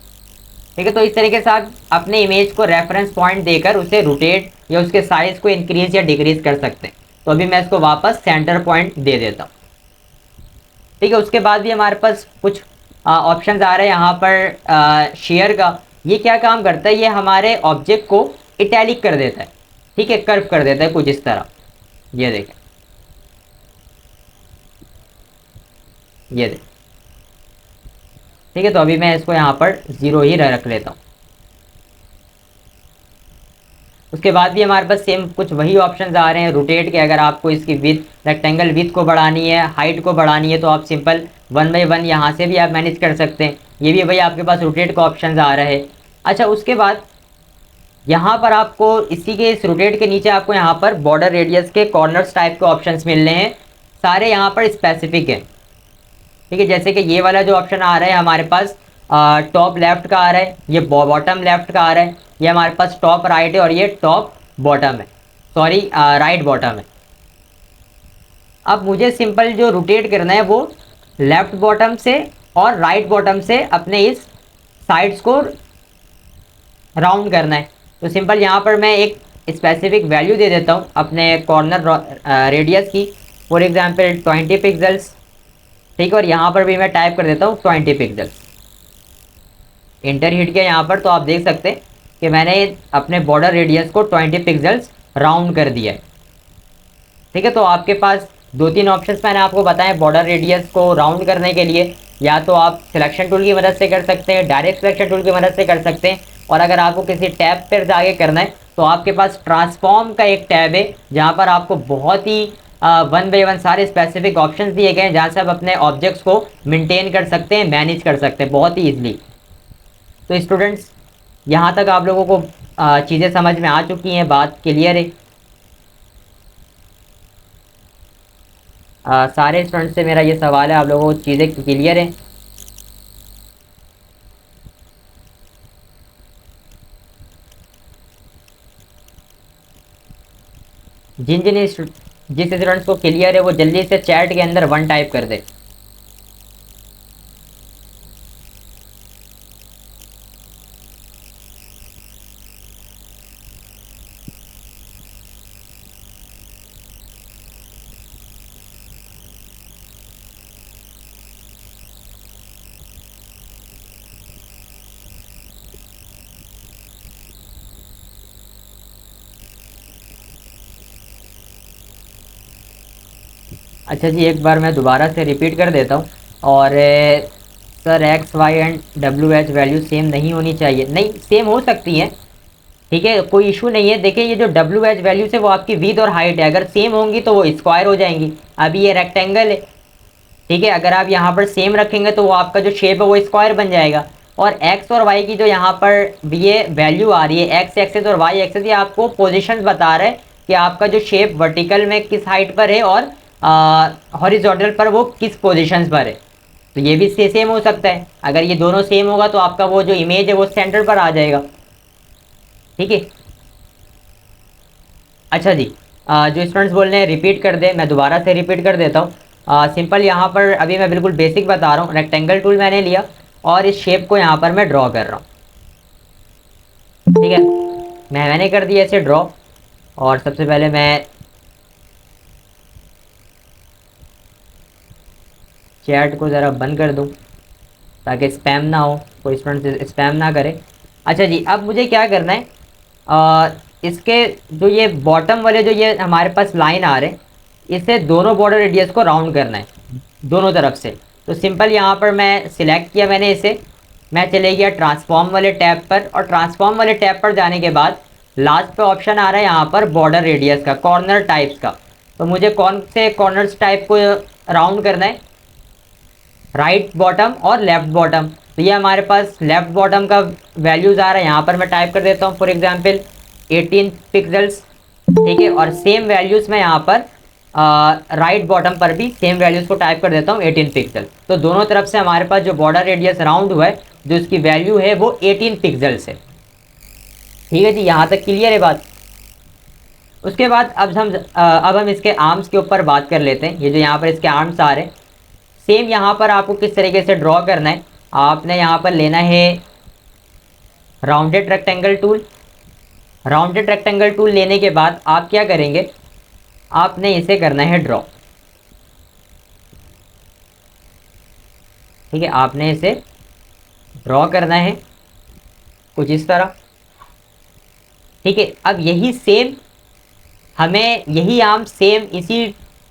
ठीक है, तो इस तरीके से आप अपने इमेज को रेफरेंस पॉइंट देकर उसे रोटेट या उसके साइज को इंक्रीज या डिक्रीज कर सकते हैं। तो अभी मैं इसको वापस सेंटर पॉइंट दे देता हूँ। ठीक है, उसके बाद भी हमारे पास कुछ ऑप्शंस आ रहे हैं यहाँ पर शेयर का। ये क्या काम करता है, ये हमारे ऑब्जेक्ट को इटैलिक कर देता है। ठीक है, कर्व कर देता है कुछ इस तरह, ये देखें, ये देखें। ठीक है, तो अभी मैं इसको यहाँ पर 0 ही रख लेता हूँ। उसके बाद भी हमारे पास सेम कुछ वही ऑप्शंस आ रहे हैं रोटेट के। अगर आपको इसकी विड्थ, रेक्टेंगल विड्थ को बढ़ानी है, हाइट को बढ़ानी है, तो आप सिंपल 1/1 यहाँ से भी आप मैनेज कर सकते हैं। ये भी भाई आपके पास रोटेट का ऑप्शन आ रहा है। अच्छा, उसके बाद यहाँ पर आपको इसी के इस रोटेट के नीचे आपको यहाँ पर बॉर्डर रेडियस के कॉर्नर्स टाइप के ऑप्शंस मिल रहे हैं। सारे यहाँ पर स्पेसिफिक हैं। ठीक है, जैसे कि ये वाला जो ऑप्शन आ रहा है हमारे पास टॉप लेफ्ट का आ रहा है, ये बॉटम लेफ्ट का आ रहा है, ये हमारे पास टॉप राइट है, और ये टॉप बॉटम है, सॉरी राइट बॉटम है। अब मुझे सिंपल जो रोटेट करना है वो लेफ्ट बॉटम से और राइट बॉटम से अपने इस साइड्स को राउंड करना है। तो सिंपल यहाँ पर मैं एक स्पेसिफिक वैल्यू दे देता हूँ अपने कॉर्नर रेडियस की, फॉर एग्जांपल 20 पिक्सल्स। ठीक है, और यहाँ पर भी मैं टाइप कर देता हूँ 20 पिक्सल्स। इंटर हिट किया यहाँ पर, तो आप देख सकते हैं कि मैंने अपने बॉर्डर रेडियस को 20 पिक्सल्स राउंड कर दिया है। ठीक है, तो आपके पास 2-3 ऑप्शंस मैंने आपको बताए बॉर्डर रेडियस को राउंड करने के लिए। या तो आप सिलेक्शन टूल की मदद से कर सकते हैं, डायरेक्ट सिलेक्शन टूल की मदद से कर सकते हैं, और अगर आपको किसी टैब पर आगे करना है तो आपके पास ट्रांसफॉर्म का एक टैब है, जहाँ पर आपको बहुत ही 1/1 सारे स्पेसिफिक ऑप्शंस दिए गए हैं, जहाँ से आप अपने ऑब्जेक्ट्स को मेंटेन कर सकते हैं, मैनेज कर सकते हैं बहुत ही ईजिली। तो स्टूडेंट्स, यहाँ तक आप लोगों को चीज़ें समझ में आ चुकी हैं, बात क्लियर है। सारे स्टूडेंट्स से मेरा ये सवाल है, आप लोगों को चीज़ें क्लियर हैं? जिस स्टूडेंट्स को क्लियर है वो जल्दी से चैट के अंदर 1 टाइप कर दे। अच्छा जी, एक बार मैं दोबारा से रिपीट कर देता हूँ। और sir XY and WH value same नहीं होनी चाहिए? नहीं, सेम हो सकती हैं। ठीक है, कोई इशू नहीं है। देखिए, ये जो WH वैल्यूज है वो आपकी विड्थ और हाइट है, अगर सेम होंगी तो वो स्क्वायर हो जाएंगी। अभी ये रेक्टेंगल है, ठीक है, अगर आप यहाँ पर सेम रखेंगे तो वो आपका जो शेप है वो स्क्वायर बन जाएगा। और एक्स और वाई की जो यहाँ पर ये वैल्यू आ रही है, एक्स एक्सेस और वाई एक्सेस, ये आपको पोजीशंस बता रहा है कि आपका जो शेप वर्टिकल में किस हाइट पर है और हॉरिजॉन्टल पर वो किस पोजीशंस पर है। तो ये भी सेम हो सकता है। अगर ये दोनों सेम होगा तो आपका वो जो इमेज है वो सेंटर पर आ जाएगा। ठीक है, अच्छा जी, जो स्टूडेंट्स बोल रहे हैं रिपीट कर दे, मैं दोबारा से रिपीट कर देता हूँ। सिंपल यहाँ पर अभी मैं बिल्कुल बेसिक बता रहा हूँ। रेक्टेंगल टूल मैंने लिया और इस शेप को यहाँ पर मैं ड्रॉ कर रहा हूँ। ठीक है, मैंने कर दिया इसे ड्रॉ। और सबसे पहले मैं चैट को ज़रा बंद कर दूँ ताकि स्पैम ना हो, कोई स्टूडेंट स्पैम ना करे। अच्छा जी, अब मुझे क्या करना है, इसके जो ये बॉटम वाले जो ये हमारे पास लाइन आ रहे हैं, इसे दोनों बॉर्डर रेडियस को राउंड करना है दोनों तरफ से। तो सिंपल यहाँ पर मैं सिलेक्ट किया मैंने इसे, मैं चले गया ट्रांसफॉर्म वाले टैब पर, और ट्रांसफॉर्म वाले टैब पर जाने के बाद लास्ट पे ऑप्शन आ रहा है यहाँ पर बॉर्डर रेडियस का, कॉर्नर टाइप्स का। तो मुझे कौन से कॉर्नर्स टाइप को राउंड करना है, राइट बॉटम और लेफ्ट बॉटम। तो ये हमारे पास लेफ्ट बॉटम का वैल्यूज़ आ रहा है, यहाँ पर मैं टाइप कर देता हूँ फॉर एग्जांपल 18 पिक्सल्स, ठीक है। और सेम वैल्यूज़ मैं यहाँ पर राइट बॉटम पर भी सेम वैल्यूज़ को टाइप कर देता हूँ 18 पिक्सल। तो दोनों तरफ से हमारे पास जो बॉर्डर रेडियस राउंड हुआ है, जो इसकी वैल्यू है वो 18 पिक्सल्स है। ठीक है जी, यहाँ तक क्लियर है बात। उसके बाद अब हम इसके आर्म्स के ऊपर बात कर लेते हैं। ये जो यहाँ पर इसके आर्म्स आ रहे हैं, सेम यहाँ पर आपको किस तरीके से ड्रॉ करना है। आपने यहाँ पर लेना है rounded rectangle tool. Rounded rectangle tool लेने के बाद आप क्या करेंगे, आपने इसे करना है ड्रॉ। ठीक है, आपने इसे ड्रॉ करना है कुछ इस तरह। ठीक है, अब यही सेम हमें यही आर्म सेम इसी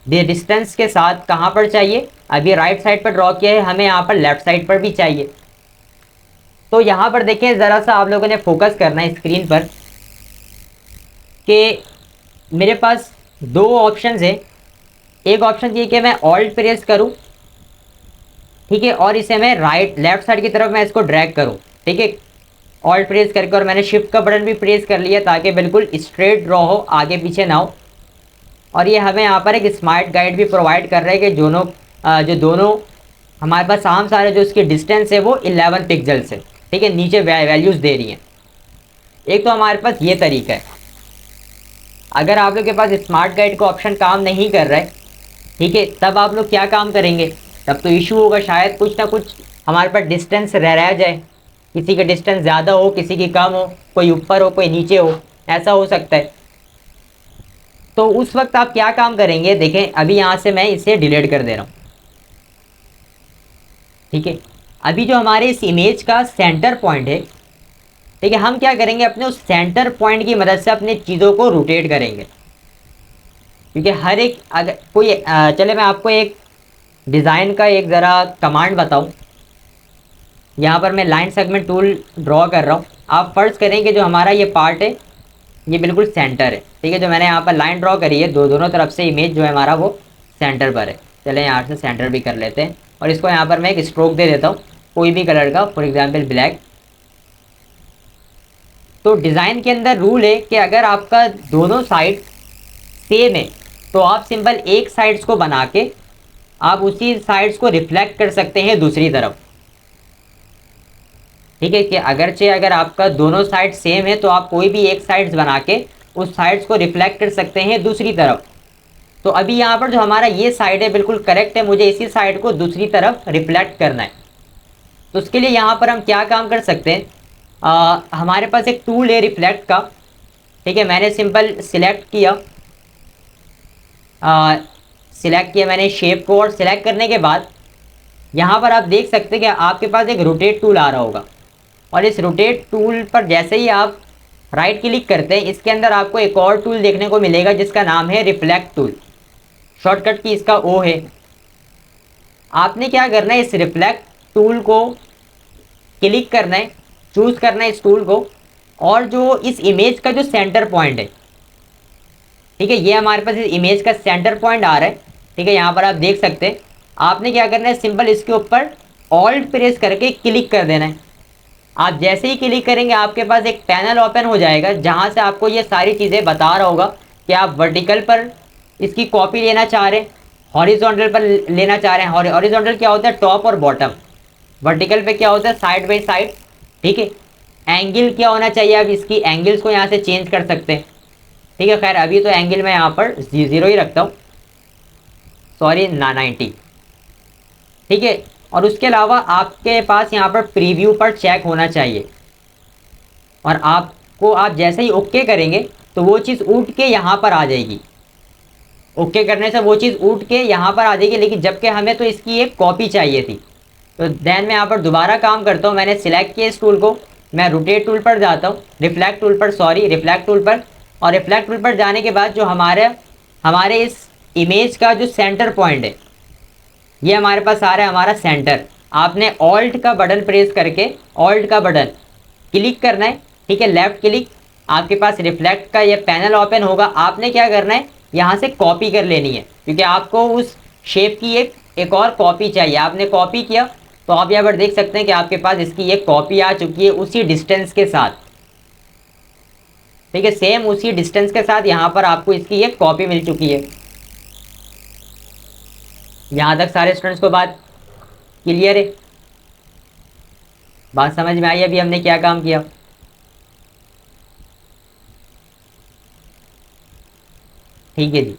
डिस्टेंस के साथ कहाँ पर चाहिए, अभी राइट साइड पर ड्रॉ किया है, हमें यहाँ पर लेफ्ट साइड पर भी चाहिए। तो यहाँ पर देखें, ज़रा सा आप लोगों ने फोकस करना है स्क्रीन पर कि मेरे पास दो ऑप्शंस है। एक ऑप्शन ये कि मैं ऑल्ट प्रेस करूँ, ठीक है, और इसे मैं लेफ्ट साइड की तरफ मैं इसको ड्रैग करूँ। ठीक है, ऑल्ट प्रेस करके, और मैंने शिफ्ट का बटन भी प्रेस कर लिया ताकि बिल्कुल स्ट्रेट ड्रॉ हो, आगे पीछे ना हो। और ये हमें यहाँ पर एक स्मार्ट गाइड भी प्रोवाइड कर रहा है कि जो दोनों हमारे पास आर्म्स आ रहे हैं, जो इसकी डिस्टेंस है वो 11 पिक्सल्स है। ठीक है, नीचे वैल्यूज़ दे रही हैं। एक तो हमारे पास ये तरीका है। अगर आप लोग के पास स्मार्ट गाइड का ऑप्शन काम नहीं कर रहा है, ठीक है, तब आप लोग क्या काम करेंगे, तब तो इशू होगा, शायद कुछ ना कुछ हमारे पास डिस्टेंस रह जाए, किसी का डिस्टेंस ज़्यादा हो, किसी की कम हो, कोई ऊपर हो, कोई नीचे हो, ऐसा हो सकता है। तो उस वक्त आप क्या काम करेंगे, देखें अभी यहाँ से मैं इसे डिलीट कर दे रहा हूँ। ठीक है, अभी जो हमारे इस इमेज का सेंटर पॉइंट है, ठीक है, हम क्या करेंगे, अपने उस सेंटर पॉइंट की मदद से अपने चीज़ों को रोटेट करेंगे। क्योंकि हर एक अगर कोई चले मैं आपको एक डिज़ाइन का एक ज़रा कमांड बताऊं। यहाँ पर मैं लाइन सेगमेंट टूल ड्रॉ कर रहा हूँ। आप फर्ज करें कि जो हमारा ये पार्ट है ये बिल्कुल सेंटर है। ठीक है, जो मैंने यहाँ पर लाइन ड्रॉ करी है, दोनों तरफ से इमेज जो है हमारा वो सेंटर पर है। चले यहाँ से सेंटर भी कर लेते हैं, और इसको यहाँ पर मैं एक स्ट्रोक दे देता हूँ कोई भी कलर का, फॉर एग्जाम्पल ब्लैक। तो डिज़ाइन के अंदर रूल है कि अगर आपका दोनों साइड सेम है तो आप सिंपल एक साइड्स को बना के आप उसी साइड्स को रिफ्लेक्ट कर सकते हैं दूसरी तरफ। ठीक है, कि अगर आपका दोनों साइड सेम है तो आप कोई भी एक साइड्स बना के उस साइड्स को रिफ्लेक्ट कर सकते हैं दूसरी तरफ। तो अभी यहाँ पर जो हमारा ये साइड है बिल्कुल करेक्ट है, मुझे इसी साइड को दूसरी तरफ रिफ्लेक्ट करना है। तो उसके लिए यहाँ पर हम क्या काम कर सकते हैं, हमारे पास एक टूल है रिफ्लेक्ट का। ठीक है, मैंने सिंपल सिलेक्ट किया मैंने शेप को, और सिलेक्ट करने के बाद यहाँ पर आप देख सकते हैं कि आपके पास एक रोटेट टूल आ रहा होगा। और इस रोटेट टूल पर जैसे ही आप राइट क्लिक करते हैं, इसके अंदर आपको एक और टूल देखने को मिलेगा जिसका नाम है रिफ्लेक्ट टूल। शॉर्टकट की इसका ओ है। आपने क्या करना है, इस रिफ्लेक्ट टूल को क्लिक करना है, चूज़ करना है इस टूल को, और जो इस इमेज का जो सेंटर पॉइंट है, ठीक है, ये हमारे पास इस इमेज का सेंटर पॉइंट आ रहा है। ठीक है, यहाँ पर आप देख सकते हैं। आपने क्या करना है, सिंपल इसके ऊपर ऑल्ट प्रेस करके क्लिक कर देना है। आप जैसे ही क्लिक करेंगे आपके पास एक पैनल ओपन हो जाएगा जहाँ से आपको ये सारी चीज़ें बता रहा होगा कि आप वर्टिकल पर इसकी कॉपी लेना चाह रहे हैं, हॉरिजॉन्टल पर लेना चाह रहे हैं। हॉरिजॉन्टल क्या होता है, टॉप और बॉटम। वर्टिकल पे क्या होता है, साइड बाई साइड। ठीक है, एंगल क्या होना चाहिए, अब इसकी एंगल्स को यहाँ से चेंज कर सकते हैं। ठीक है, खैर अभी तो एंगल मैं यहाँ पर 0 ही रखता हूँ, सॉरी 90। ठीक है, और उसके अलावा आपके पास यहाँ पर प्रीव्यू पर चेक होना चाहिए, और आप जैसे ही ओके करेंगे तो वो चीज़ उठ के यहाँ पर आ जाएगी। ओके करने से वो चीज़ उठ के यहाँ पर आ जाएगी, लेकिन जबकि हमें तो इसकी एक कॉपी चाहिए थी। तो देन मैं यहाँ पर दोबारा काम करता हूँ, मैंने सिलेक्ट किया इस टूल को, मैं रोटेट टूल पर जाता हूँ, रिफ्लेक्ट टूल पर, और रिफ्लेक्ट टूल पर जाने के बाद जो हमारे इस इमेज का जो सेंटर पॉइंट है, ये हमारे पास आ रहा है हमारा सेंटर। आपने ऑल्ट का बटन प्रेस करके ऑल्ट का बटन क्लिक करना है। ठीक है, लेफ्ट क्लिक, आपके पास रिफ्लेक्ट का ये पैनल ओपन होगा। आपने क्या करना है, यहाँ से कॉपी कर लेनी है, क्योंकि आपको उस शेप की एक एक और कॉपी चाहिए, आपने कॉपी किया तो आप यहाँ पर देख सकते हैं कि आपके पास इसकी एक कॉपी आ चुकी है उसी डिस्टेंस के साथ। ठीक है, सेम उसी डिस्टेंस के साथ यहाँ पर आपको इसकी एक कॉपी मिल चुकी है। यहाँ तक सारे स्टूडेंट्स को बात क्लियर है? बात समझ में आई अभी हमने क्या काम किया? ठीक है जी।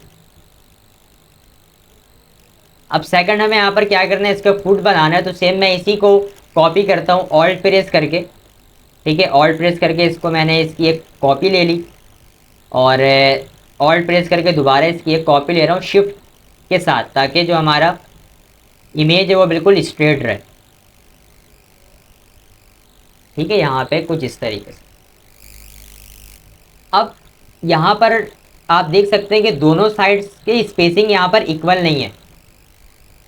अब सेकंड हमें यहाँ पर क्या करना है, इसका फुट बनाना है। तो सेम मैं इसी को कॉपी करता हूँ ऑल्ट प्रेस करके। ठीक है, ऑल्ट प्रेस करके इसको मैंने इसकी एक कॉपी ले ली और ऑल्ट प्रेस करके दोबारा इसकी एक कॉपी ले रहा हूँ शिफ्ट के साथ, ताकि जो हमारा इमेज है वो बिल्कुल स्ट्रेट रहे। ठीक है, यहाँ पे कुछ इस तरीके से। अब यहाँ पर आप देख सकते हैं कि दोनों साइड्स के स्पेसिंग यहाँ पर इक्वल नहीं है।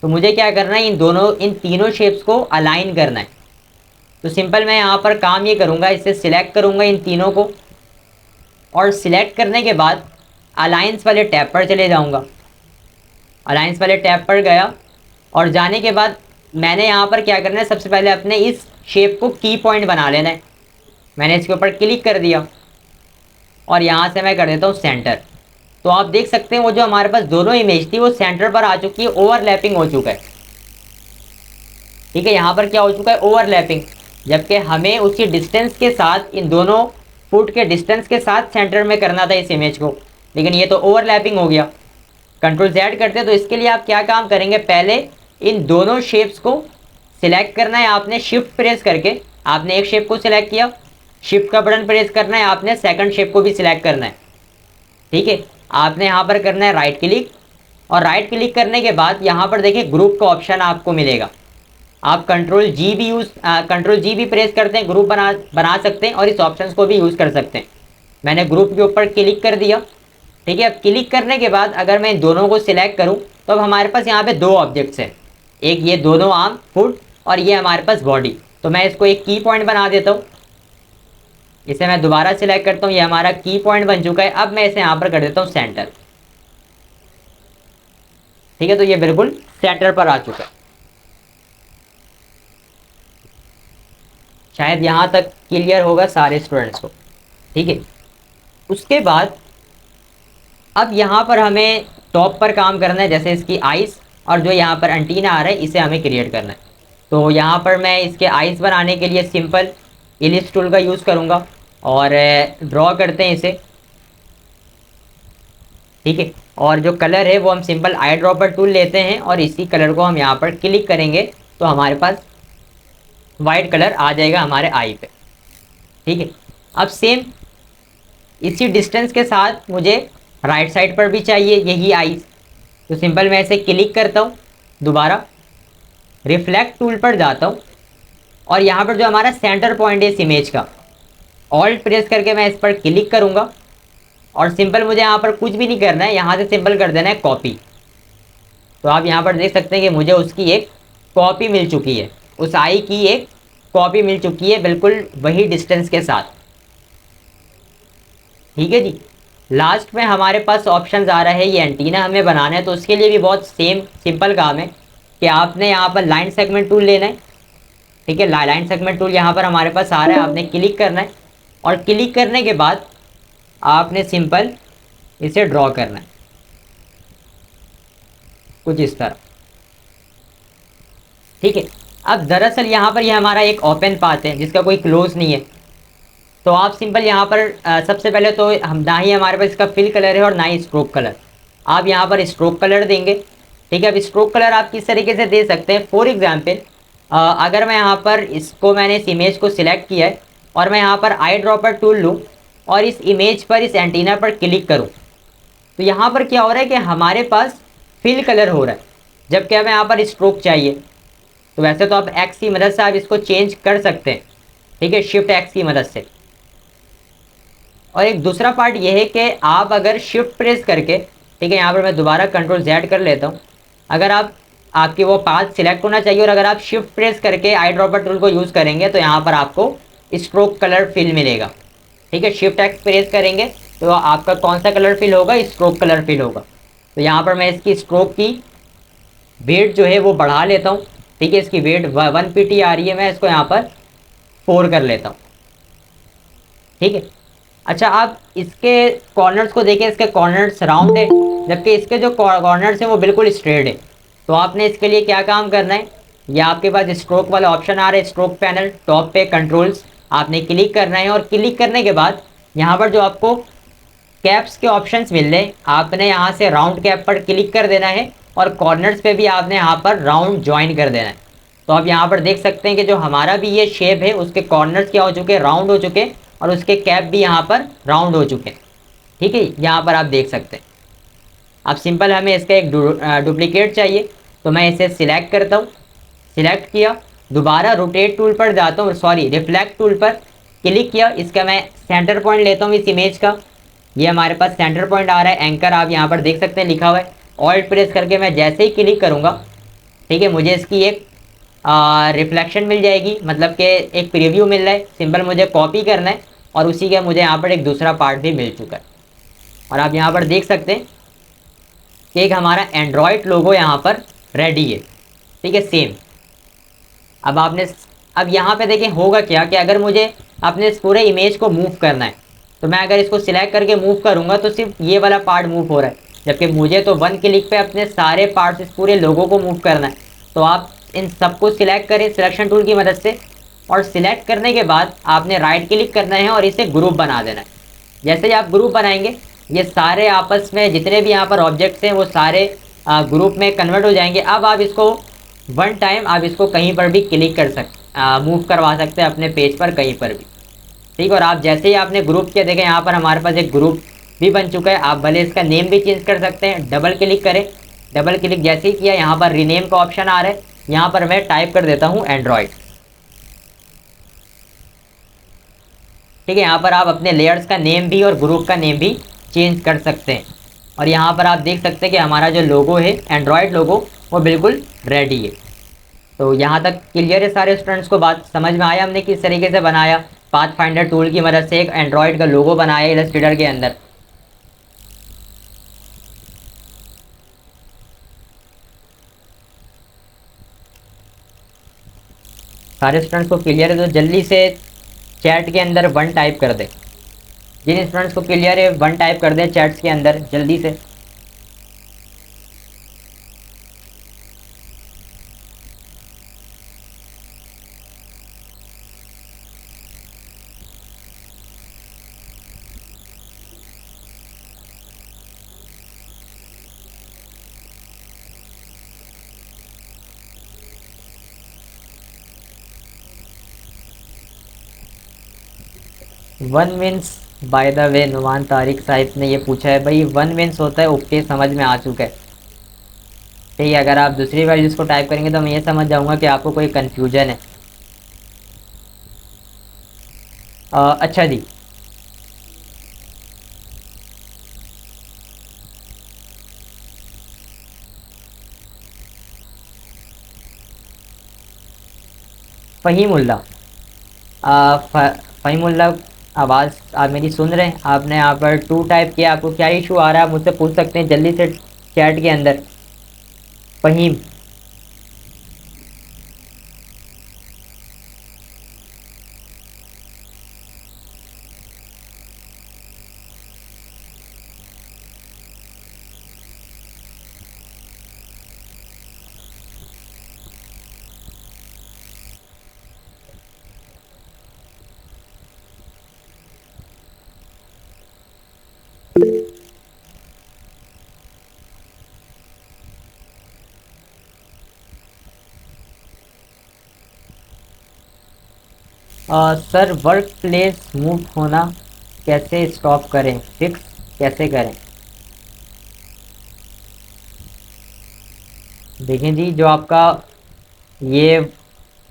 तो मुझे क्या करना है, इन तीनों शेप्स को अलाइन करना है। तो सिंपल मैं यहाँ पर काम ये करूँगा, इसे सिलेक्ट करूँगा इन तीनों को, और सिलेक्ट करने के बाद अलाइंस वाले टैब पर चले जाऊँगा। अलाइंस वाले टैब पर गया और जाने के बाद मैंने यहाँ पर क्या करना है, सबसे पहले अपने इस शेप को की पॉइंट बना लेना है। मैंने इसके ऊपर क्लिक कर दिया और यहाँ से मैं कर देता हूँ सेंटर। तो आप देख सकते हैं वो जो हमारे पास दोनों इमेज थी वो सेंटर पर आ चुकी है, ओवरलैपिंग हो चुका है। ठीक है, यहाँ पर क्या हो चुका है, ओवरलैपिंग, जबकि हमें उसी डिस्टेंस के साथ, इन दोनों फुट के डिस्टेंस के साथ सेंटर में करना था इस इमेज को, लेकिन ये तो ओवरलैपिंग हो गया। कंट्रोल Z करते हैं तो इसके लिए आप क्या काम करेंगे, पहले इन दोनों शेप्स को सिलेक्ट करना है आपने शिफ्ट प्रेस करके। आपने एक शेप को सिलेक्ट किया, शिफ्ट का बटन प्रेस करना है आपने सेकंड शेप को भी सिलेक्ट करना है। ठीक है, आपने यहाँ पर करना है राइट क्लिक, और राइट क्लिक करने के बाद यहाँ पर देखिए ग्रुप का ऑप्शन आपको मिलेगा। आप कंट्रोल जी भी प्रेस करते हैं, ग्रुप बना सकते हैं और इस ऑप्शन को भी यूज़ कर सकते हैं। मैंने ग्रुप के ऊपर क्लिक कर दिया। ठीक है, अब क्लिक करने के बाद अगर मैं इन दोनों को सिलेक्ट करूँ तो अब हमारे पास यहाँ पे दो ऑब्जेक्ट्स हैं, एक ये दोनों आर्म फुट और ये हमारे पास बॉडी। तो मैं इसको एक की पॉइंट बना देता हूँ, इसे मैं दोबारा सिलेक्ट करता हूँ, ये हमारा की पॉइंट बन चुका है। अब मैं इसे यहाँ पर कर देता हूँ सेंटर। ठीक है, तो ये बिल्कुल सेंटर पर आ चुका है। शायद यहाँ तक क्लियर होगा सारे स्टूडेंट्स को। ठीक है, उसके बाद अब यहाँ पर हमें टॉप पर काम करना है, जैसे इसकी आइज़ और जो यहाँ पर एंटीना आ रहा है इसे हमें क्रिएट करना है। तो यहाँ पर मैं इसके आइज़ बनाने के लिए सिंपल इलिप्स टूल का यूज़ करूँगा और ड्रॉ करते हैं इसे। ठीक है, और जो कलर है वो हम सिंपल आई ड्रॉपर टूल लेते हैं और इसी कलर को हम यहाँ पर क्लिक करेंगे तो हमारे पास वाइट कलर आ जाएगा हमारे आई पे। ठीक है, अब सेम इसी डिस्टेंस के साथ मुझे राइट साइड पर भी चाहिए यही आईज। तो सिंपल मैं इसे क्लिक करता हूँ, दोबारा रिफ्लेक्ट टूल पर जाता हूँ और यहाँ पर जो हमारा सेंटर पॉइंट है इस इमेज का, ऑल्ट प्रेस करके मैं इस पर क्लिक करूँगा और सिंपल मुझे यहाँ पर कुछ भी नहीं करना है, यहाँ से सिंपल कर देना है कॉपी। तो आप यहाँ पर देख सकते हैं कि मुझे उसकी एक कॉपी मिल चुकी है, उस आई की एक कॉपी मिल चुकी है बिल्कुल वही डिस्टेंस के साथ। ठीक है जी, लास्ट में हमारे पास ऑप्शन आ रहा है ये एंटीना हमें बनाना है। तो उसके लिए भी बहुत सिंपल काम है कि आपने यहाँ पर लाइन सेगमेंट टूल लेना है। ठीक है, लाइन सेगमेंट टूल यहाँ पर हमारे पास आ रहा है, आपने क्लिक करना है और क्लिक करने के बाद आपने सिंपल इसे ड्रॉ करना है कुछ इस तरह। ठीक है, अब दरअसल यहाँ पर यह हमारा एक ओपन पाथ है जिसका कोई क्लोज नहीं है। तो आप सिंपल यहाँ पर सबसे पहले तो हम ना ही हमारे पास इसका फिल कलर है और ना ही स्ट्रोक कलर, आप यहाँ पर स्ट्रोक कलर देंगे। ठीक है, अब स्ट्रोक कलर आप किस तरीके से दे सकते हैं, फॉर एग्जांपल अगर मैं यहाँ पर मैंने इस इमेज को सिलेक्ट किया है और मैं यहाँ पर आई ड्रॉपर टूल लूँ और इस इमेज पर, इस एंटीना पर क्लिक करूँ, तो यहाँ पर क्या हो रहा है कि हमारे पास फिल कलर हो रहा है, जबकि हमें यहाँ पर स्ट्रोक चाहिए। तो वैसे तो आप एक्स की मदद से आप इसको चेंज कर सकते हैं। ठीक है, शिफ्ट एक्स की मदद से। और एक दूसरा पार्ट ये है कि आप अगर शिफ्ट प्रेस करके, ठीक है, यहाँ पर मैं दोबारा कंट्रोल Z कर लेता हूँ, अगर आपके वो पाथ सिलेक्ट होना चाहिए और अगर आप शिफ्ट प्रेस करके आई ड्रॉपर टूल को यूज़ करेंगे तो यहाँ पर आपको स्ट्रोक कलर फिल मिलेगा। ठीक है, शिफ्ट एक्स प्रेस करेंगे तो आपका कौन सा कलर फिल होगा, स्ट्रोक कलर फिल होगा। तो यहाँ पर मैं इसकी स्ट्रोक की वेट जो है वो बढ़ा लेता हूँ। ठीक है, इसकी वेट 1 PT आ रही है, मैं इसको यहाँ पर 4 कर लेता हूँ। ठीक है। अच्छा, आप इसके कॉर्नर्स को देखें, इसके कॉर्नर्स राउंड है, जबकि इसके जो कॉर्नर्स हैं वो बिल्कुल स्ट्रेट है। तो आपने इसके लिए क्या काम करना है, ये आपके पास स्ट्रोक वाला ऑप्शन आ रहा है, स्ट्रोक पैनल टॉप पे कंट्रोल्स, आपने क्लिक करना है। और क्लिक करने के बाद यहाँ पर जो आपको कैप्स के ऑप्शंस मिल रहे हैं, आपने यहाँ से राउंड कैप पर क्लिक कर देना है और कॉर्नर्स पे भी आपने यहाँ पर राउंड ज्वाइन कर देना है। तो आप यहाँ पर देख सकते हैं कि जो हमारा भी ये शेप है उसके कॉर्नर्स क्या हो चुके हैं, राउंड हो चुके हैं, और उसके कैप भी यहाँ पर राउंड हो चुके हैं। ठीक है, यहाँ पर आप देख सकते हैं। अब सिंपल हमें इसका एक डुप्लीकेट चाहिए, तो मैं इसे सिलेक्ट करता हूँ। सिलेक्ट किया, दोबारा रोटेट टूल पर जाता हूँ, सॉरी रिफ्लेक्ट टूल पर क्लिक किया, इसका मैं सेंटर पॉइंट लेता हूँ इस इमेज का। ये हमारे पास सेंटर पॉइंट आ रहा है, एंकर आप यहाँ पर देख सकते हैं लिखा हुआ है। ऑल्ट प्रेस करके मैं जैसे ही क्लिक करूँगा, ठीक है, मुझे इसकी एक रिफ्लेक्शन मिल जाएगी, मतलब कि एक प्रीव्यू मिल रहा है। सिंपल मुझे कॉपी करना है और उसी का मुझे यहाँ पर एक दूसरा पार्ट भी मिल चुका है। और आप यहाँ पर देख सकते हैं कि एक हमारा एंड्रॉयड लोगो यहाँ पर रेडी है। ठीक है, सेम। अब यहाँ पे देखें होगा क्या कि अगर मुझे अपने इस पूरे इमेज को मूव करना है, तो मैं अगर इसको सिलेक्ट करके मूव करूँगा तो सिर्फ ये वाला पार्ट मूव हो रहा है, जबकि मुझे तो 1 क्लिक पे अपने सारे पार्ट्स इस पूरे लोगों को मूव करना है। तो आप इन सबको सिलेक्ट करें सिलेक्शन टूल की मदद से, और सिलेक्ट करने के बाद आपने राइट क्लिक करना है और इसे ग्रुप बना देना है। जैसे ही आप ग्रुप बनाएंगे, ये सारे आपस में जितने भी यहाँ पर ऑब्जेक्ट्स हैं वो सारे ग्रुप में कन्वर्ट हो जाएंगे। अब आप इसको 1 टाइम आप इसको कहीं पर भी क्लिक कर सकते, मूव करवा सकते हैं अपने पेज पर कहीं पर भी। ठीक है, और आप जैसे ही आपने ग्रुप किया, देखें यहाँ पर हमारे पास एक ग्रुप भी बन चुका है। आप भले इसका नेम भी चेंज कर सकते हैं, डबल क्लिक करें। डबल क्लिक जैसे ही किया, यहाँ पर रीनेम का ऑप्शन आ रहा है, यहाँ पर मैं टाइप कर देता हूँ एंड्रॉयड। ठीक है, यहाँ पर आप अपने लेयर्स का नेम भी और ग्रुप का नेम भी चेंज कर सकते हैं। और यहाँ पर आप देख सकते हैं कि हमारा जो लोगो है, एंड्रॉयड लोगो, वो बिल्कुल रेडी है। तो यहाँ तक क्लियर है सारे स्टूडेंट्स को, बात समझ में आया हमने किस तरीके से बनाया। पाथफाइंडर टूल की मदद से एक एंड्रॉयड का लोगो बनाया इलस्ट्रेटर के अंदर। सारे स्टूडेंट्स को क्लियर है तो जल्दी से चैट के अंदर 1 टाइप कर दे। जिन स्टूडेंट्स को क्लियर है 1 टाइप कर दें चैट्स के अंदर जल्दी से। One means, by the way, Numan Tariq sahib ने ये पूछा है भाई 1 मीन्स होता है ओके, समझ में आ चुका है। ठीक है, अगर आप दूसरी वैल्यूज़ को टाइप करेंगे तो मैं ये समझ जाऊंगा कि आपको कोई कन्फ्यूजन है। अच्छा जी, फ़हीमुल्ला, फ़हीमुल्ला, आवाज़ आप मेरी सुन रहे हैं? आपने यहाँ पर 2 टाइप किया, आपको क्या इशू आ रहा है आप मुझसे पूछ सकते हैं जल्दी से चैट के अंदर। Faheem, sir work place move होना कैसे स्टॉप करें, फिक्स कैसे करें? देखें जी, जो आपका ये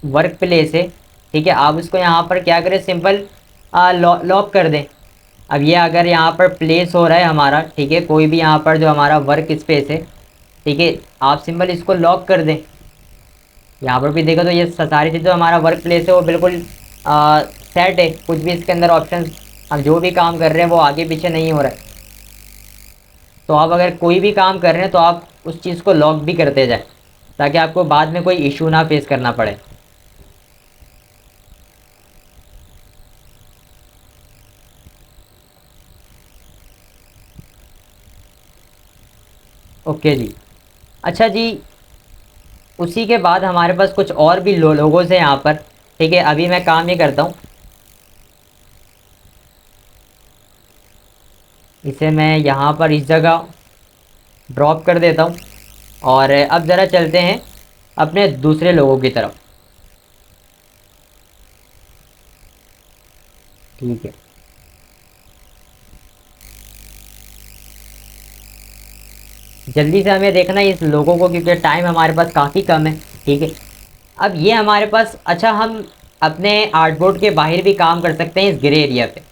वर्क प्लेस है, ठीक है, आप उसको यहाँ पर क्या करें, सिंपल लॉक कर दें। अब ये अगर यहाँ पर प्लेस हो रहा है हमारा, ठीक है, कोई भी यहाँ पर जो हमारा वर्क स्पेस है, ठीक है, आप सिंपल इसको लॉक कर दें। यहाँ पर भी देखो तो ये सारी चीज़ जो हमारा वर्क प्लेस है वो बिल्कुल सेट है, कुछ भी इसके अंदर ऑप्शन, हम जो भी काम कर रहे हैं वो आगे पीछे नहीं हो रहा है। तो आप अगर कोई भी काम कर रहे हैं तो आप उस चीज़ को लॉक भी करते जाए। ताकि आपको बाद में कोई इशू ना फेस करना पड़े। ओके जी। अच्छा जी, उसी के बाद हमारे पास कुछ और भी लोगोस हैं यहाँ पर। ठीक है, अभी मैं काम ये करता हूँ, इसे मैं यहाँ पर इस जगह ड्रॉप कर देता हूँ। और अब ज़रा चलते हैं अपने दूसरे लोगों की तरफ। ठीक है, जल्दी से हमें देखना है इस लोगों को, क्योंकि टाइम हमारे पास काफ़ी कम है। ठीक है, अब ये हमारे पास, अच्छा हम अपने आर्टबोर्ड के बाहर भी काम कर सकते हैं इस ग्रे एरिया पे।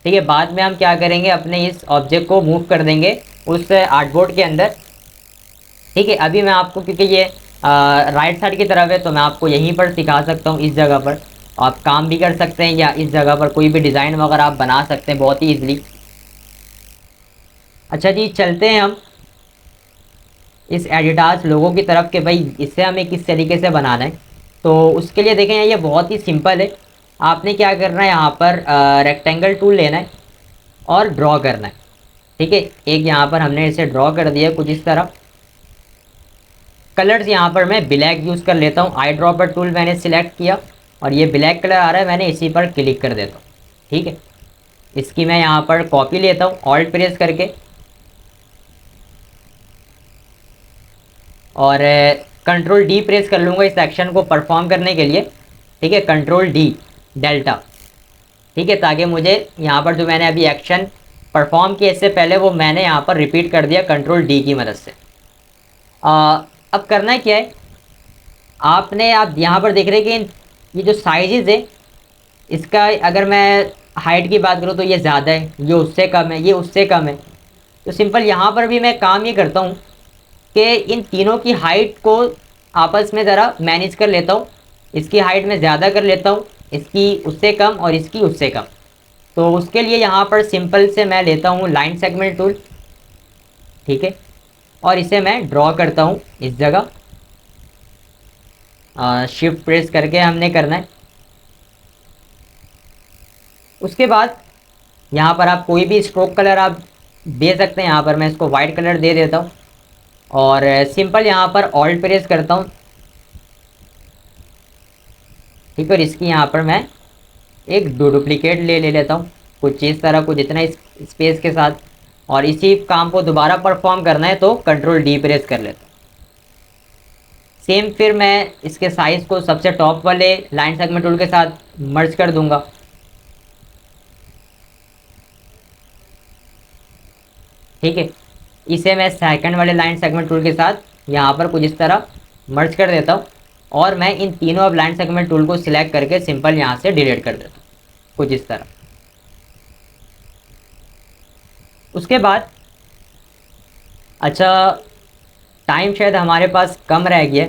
ठीक है, बाद में हम क्या करेंगे, अपने इस ऑब्जेक्ट को मूव कर देंगे उस आर्टबोर्ड के अंदर। ठीक है, अभी मैं आपको, क्योंकि ये राइट साइड की तरफ है, तो मैं आपको यहीं पर सिखा सकता हूँ, इस जगह पर आप काम भी कर सकते हैं, या इस जगह पर कोई भी डिज़ाइन वगैरह आप बना सकते हैं बहुत ही ईजिली। अच्छा जी, चलते हैं हम इस एडिडास लोगों की तरफ के भाई इसे हमें किस तरीके से बनाना है। तो उसके लिए देखें, ये बहुत ही सिंपल है। आपने क्या करना है, यहाँ पर रेक्टेंगल टूल लेना है और ड्रॉ करना है। ठीक है, एक यहाँ पर हमने इसे ड्रॉ कर दिया कुछ इस तरह। कलर्स यहाँ पर मैं ब्लैक यूज़ कर लेता हूँ, आई ड्रॉपर टूल मैंने सिलेक्ट किया और ये ब्लैक कलर आ रहा है, मैंने इसी पर क्लिक कर देता हूँ। ठीक है, इसकी मैं यहाँ पर कॉपी लेता हूँ ऑल्ट प्रेस करके, और कंट्रोल डी प्रेस कर लूँगा इस एक्शन को परफॉर्म करने के लिए। ठीक है, कंट्रोल डी डेल्टा। ठीक है, ताकि मुझे यहाँ पर जो मैंने अभी एक्शन परफॉर्म किया इससे पहले, वो मैंने यहाँ पर रिपीट कर दिया कंट्रोल डी की मदद से। अब करना क्या है, आपने, आप यहाँ पर देख रहे हैं कि ये जो साइजेज़ है इसका, अगर मैं हाइट की बात करूँ तो ये ज़्यादा है, ये उससे कम है, ये उससे कम है। तो सिंपल यहाँ पर भी मैं काम ये करता हूँ कि इन तीनों की हाइट को आपस में ज़रा मैनेज कर लेता हूँ। इसकी हाइट में ज़्यादा कर लेता हूँ, इसकी उससे कम और इसकी उससे कम। तो उसके लिए यहाँ पर सिंपल से मैं लेता हूँ लाइन सेगमेंट टूल। ठीक है, और इसे मैं ड्रॉ करता हूँ इस जगह, शिफ्ट प्रेस करके हमने करना है। उसके बाद यहाँ पर आप कोई भी स्ट्रोक कलर आप दे सकते हैं, यहाँ पर मैं इसको वाइट कलर दे देता हूँ और सिंपल यहाँ पर ऑल्ट प्रेस करता हूँ। ठीक है, और इसकी यहाँ पर मैं एक डुप्लीकेट ले लेता हूँ कुछ इस तरह, कुछ इतना स्पेस के साथ, और इसी काम को दोबारा परफॉर्म करना है तो कंट्रोल डी प्रेस कर लेता हूँ। सेम फिर मैं इसके साइज़ को सबसे टॉप वाले लाइन सेगमेंट टूल के साथ मर्ज कर दूंगा। ठीक है, इसे मैं सेकंड वाले लाइन सेगमेंट टूल के साथ यहाँ पर कुछ इस तरह मर्ज कर देता हूँ, और मैं इन तीनों अब लाइन सेगमेंट टूल को सिलेक्ट करके सिंपल यहाँ से डिलीट कर देता हूँ कुछ इस तरह। उसके बाद, अच्छा, टाइम शायद हमारे पास कम रह गया,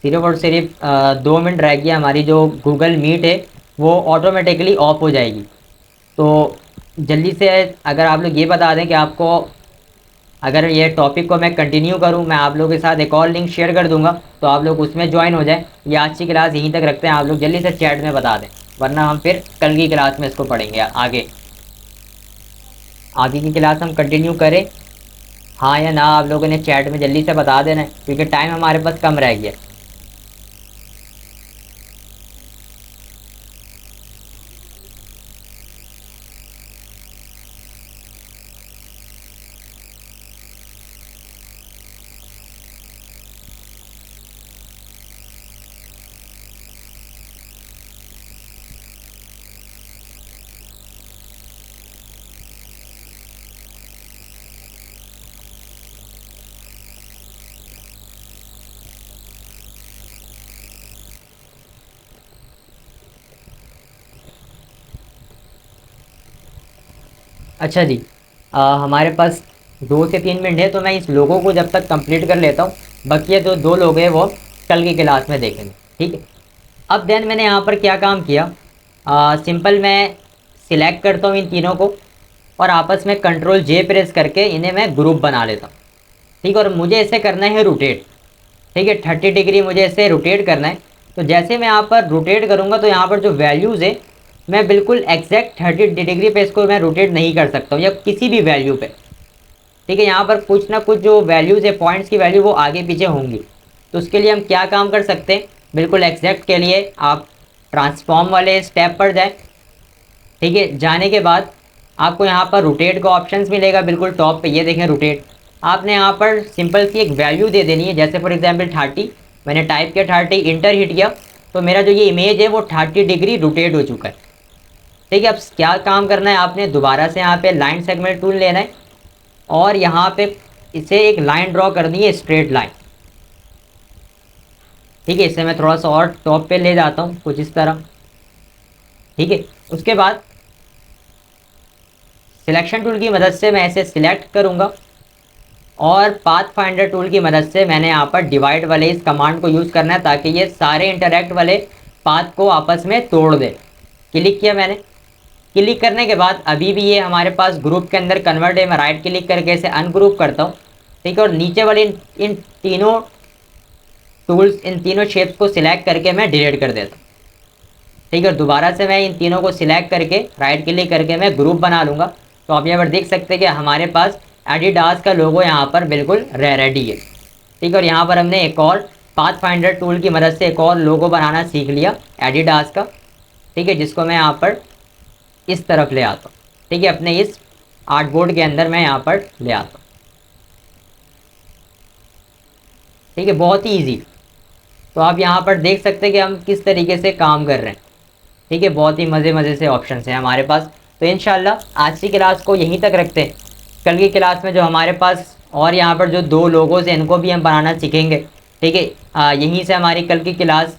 सिर्फ और सिर्फ 2 मिनट रह गया, हमारी जो गूगल मीट है वो ऑटोमेटिकली ऑफ हो जाएगी। तो जल्दी से अगर आप लोग ये बता दें कि आपको, अगर ये टॉपिक को मैं कंटिन्यू करूं, मैं आप लोगों के साथ एक और लिंक शेयर कर दूंगा, तो आप लोग उसमें ज्वाइन हो जाएं। ये आज की क्लास यहीं तक रखते हैं, आप लोग जल्दी से चैट में बता दें, वरना हम फिर कल की क्लास में इसको पढ़ेंगे आगे। आगे की क्लास हम कंटिन्यू करें, हाँ या ना, आप लोगों ने चैट में जल्दी से बता देना है, क्योंकि टाइम हमारे पास कम रह गया। अच्छा जी, हमारे पास 2 से 3 मिनट है, तो मैं इस लोगों को जब तक कंप्लीट कर लेता हूँ, बाकी ये जो दो लोग हैं वो कल की क्लास में देखेंगे। ठीक है, अब देन मैंने यहाँ पर क्या काम किया, सिंपल मैं सिलेक्ट करता हूँ इन तीनों को और आपस में कंट्रोल जे प्रेस करके इन्हें मैं ग्रुप बना लेता हूँ। ठीक है, और मुझे ऐसे करना है रोटेट। ठीक है, 30 डिग्री मुझे इसे रोटेट करना है। तो जैसे मैं यहाँ पर रोटेट करूँगा तो यहाँ पर जो वैल्यूज़ है मैं बिल्कुल एग्जैक्ट 30 डिग्री पे इसको मैं रोटेट नहीं कर सकता हूँ, या किसी भी वैल्यू पे। ठीक है, यहाँ पर कुछ ना कुछ जो वैल्यूज़ है, पॉइंट्स की वैल्यू वो आगे पीछे होंगी। तो उसके लिए हम क्या काम कर सकते हैं, बिल्कुल एग्जैक्ट के लिए आप ट्रांसफॉर्म वाले स्टेप पर जाएँ। ठीक है, जाने के बाद आपको यहाँ पर रोटेट का ऑप्शंस मिलेगा बिल्कुल टॉप पे, ये देखें रोटेट। आपने यहाँ पर सिंपल सी एक वैल्यू दे देनी है, जैसे फॉर एग्जांपल 30। मैंने टाइप किया 30, इंटर हिट किया, तो मेरा जो ये इमेज है वो 30 डिग्री रोटेट हो चुका है। ठीक है, अब क्या काम करना है, आपने दोबारा से यहाँ पे लाइन सेगमेंट टूल लेना है और यहाँ पे इसे एक लाइन ड्रॉ करनी है, स्ट्रेट लाइन। ठीक है, इसे मैं थोड़ा सा और टॉप पे ले जाता हूँ कुछ इस तरह। ठीक है, उसके बाद सिलेक्शन टूल की मदद से मैं इसे सिलेक्ट करूँगा और पाथ फाइंडर टूल की मदद से मैंने यहाँ पर डिवाइड वाले इस कमांड को यूज़ करना है, ताकि ये सारे इंटरैक्ट वाले पाथ को आपस में तोड़ दे। क्लिक किया मैंने, क्लिक करने के बाद अभी भी ये हमारे पास ग्रुप के अंदर कन्वर्ट है। मैं राइट क्लिक करके इसे अनग्रुप करता हूँ। ठीक है, और नीचे वाले इन तीनों टूल्स, इन तीनों शेप्स को सिलेक्ट करके मैं डिलीट कर देता हूँ। ठीक है, दोबारा से मैं इन तीनों को सिलेक्ट करके राइट क्लिक करके मैं ग्रुप बना लूँगा। तो आप यहाँ पर देख सकते हैं कि हमारे पास एडिडास का लोगो यहाँ पर बिल्कुल रेडी है। ठीक है, और यहाँ पर हमने एक और पाथ फाइंडर टूल की मदद से एक और लोगो बनाना सीख लिया एडिडास का। ठीक है, जिसको मैं यहाँ पर इस तरफ ले आता हूँ। ठीक है, अपने इस आर्टबोर्ड के अंदर मैं यहाँ पर ले आता हूँ। ठीक है, बहुत ही ईजी। तो आप यहाँ पर देख सकते हैं कि हम किस तरीके से काम कर रहे हैं। ठीक है, बहुत ही मज़े से ऑप्शंस हैं हमारे पास। तो इंशाल्लाह आज की क्लास को यहीं तक रखते हैं। कल की क्लास में जो हमारे पास और यहाँ पर जो दो लोगोज हैं इनको भी हम बनाना सीखेंगे। ठीक है, यहीं से हमारी कल की क्लास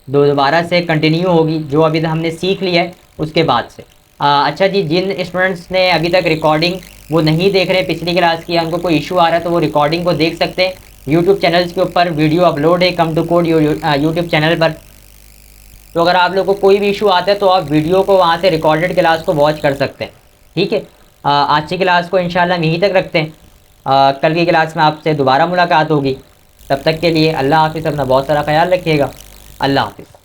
दोबारा से कंटिन्यू होगी, जो अभी हमने सीख लिया है उसके बाद से। अच्छा जी, जिन स्टूडेंट्स ने अभी तक रिकॉर्डिंग वो नहीं देख रहे पिछली क्लास की, या उनको कोई इशू आ रहा है, तो वो रिकॉर्डिंग को देख सकते हैं। यूट्यूब चैनल्स के ऊपर वीडियो अपलोड है come to code YouTube channel पर। तो अगर आप लोगों को कोई भी इशू आता है तो आप वीडियो को वहाँ से रिकॉर्डेड क्लास को वॉच कर सकते हैं। ठीक है, आज की क्लास को इंशाल्लाह हम यहीं तक रखते हैं। कल की क्लास में आपसे दोबारा मुलाकात होगी। तब तक के लिए अल्लाह हाफ़िज़, अपना बहुत सारा ख्याल रखिएगा। अल्लाह हाफ़िज़।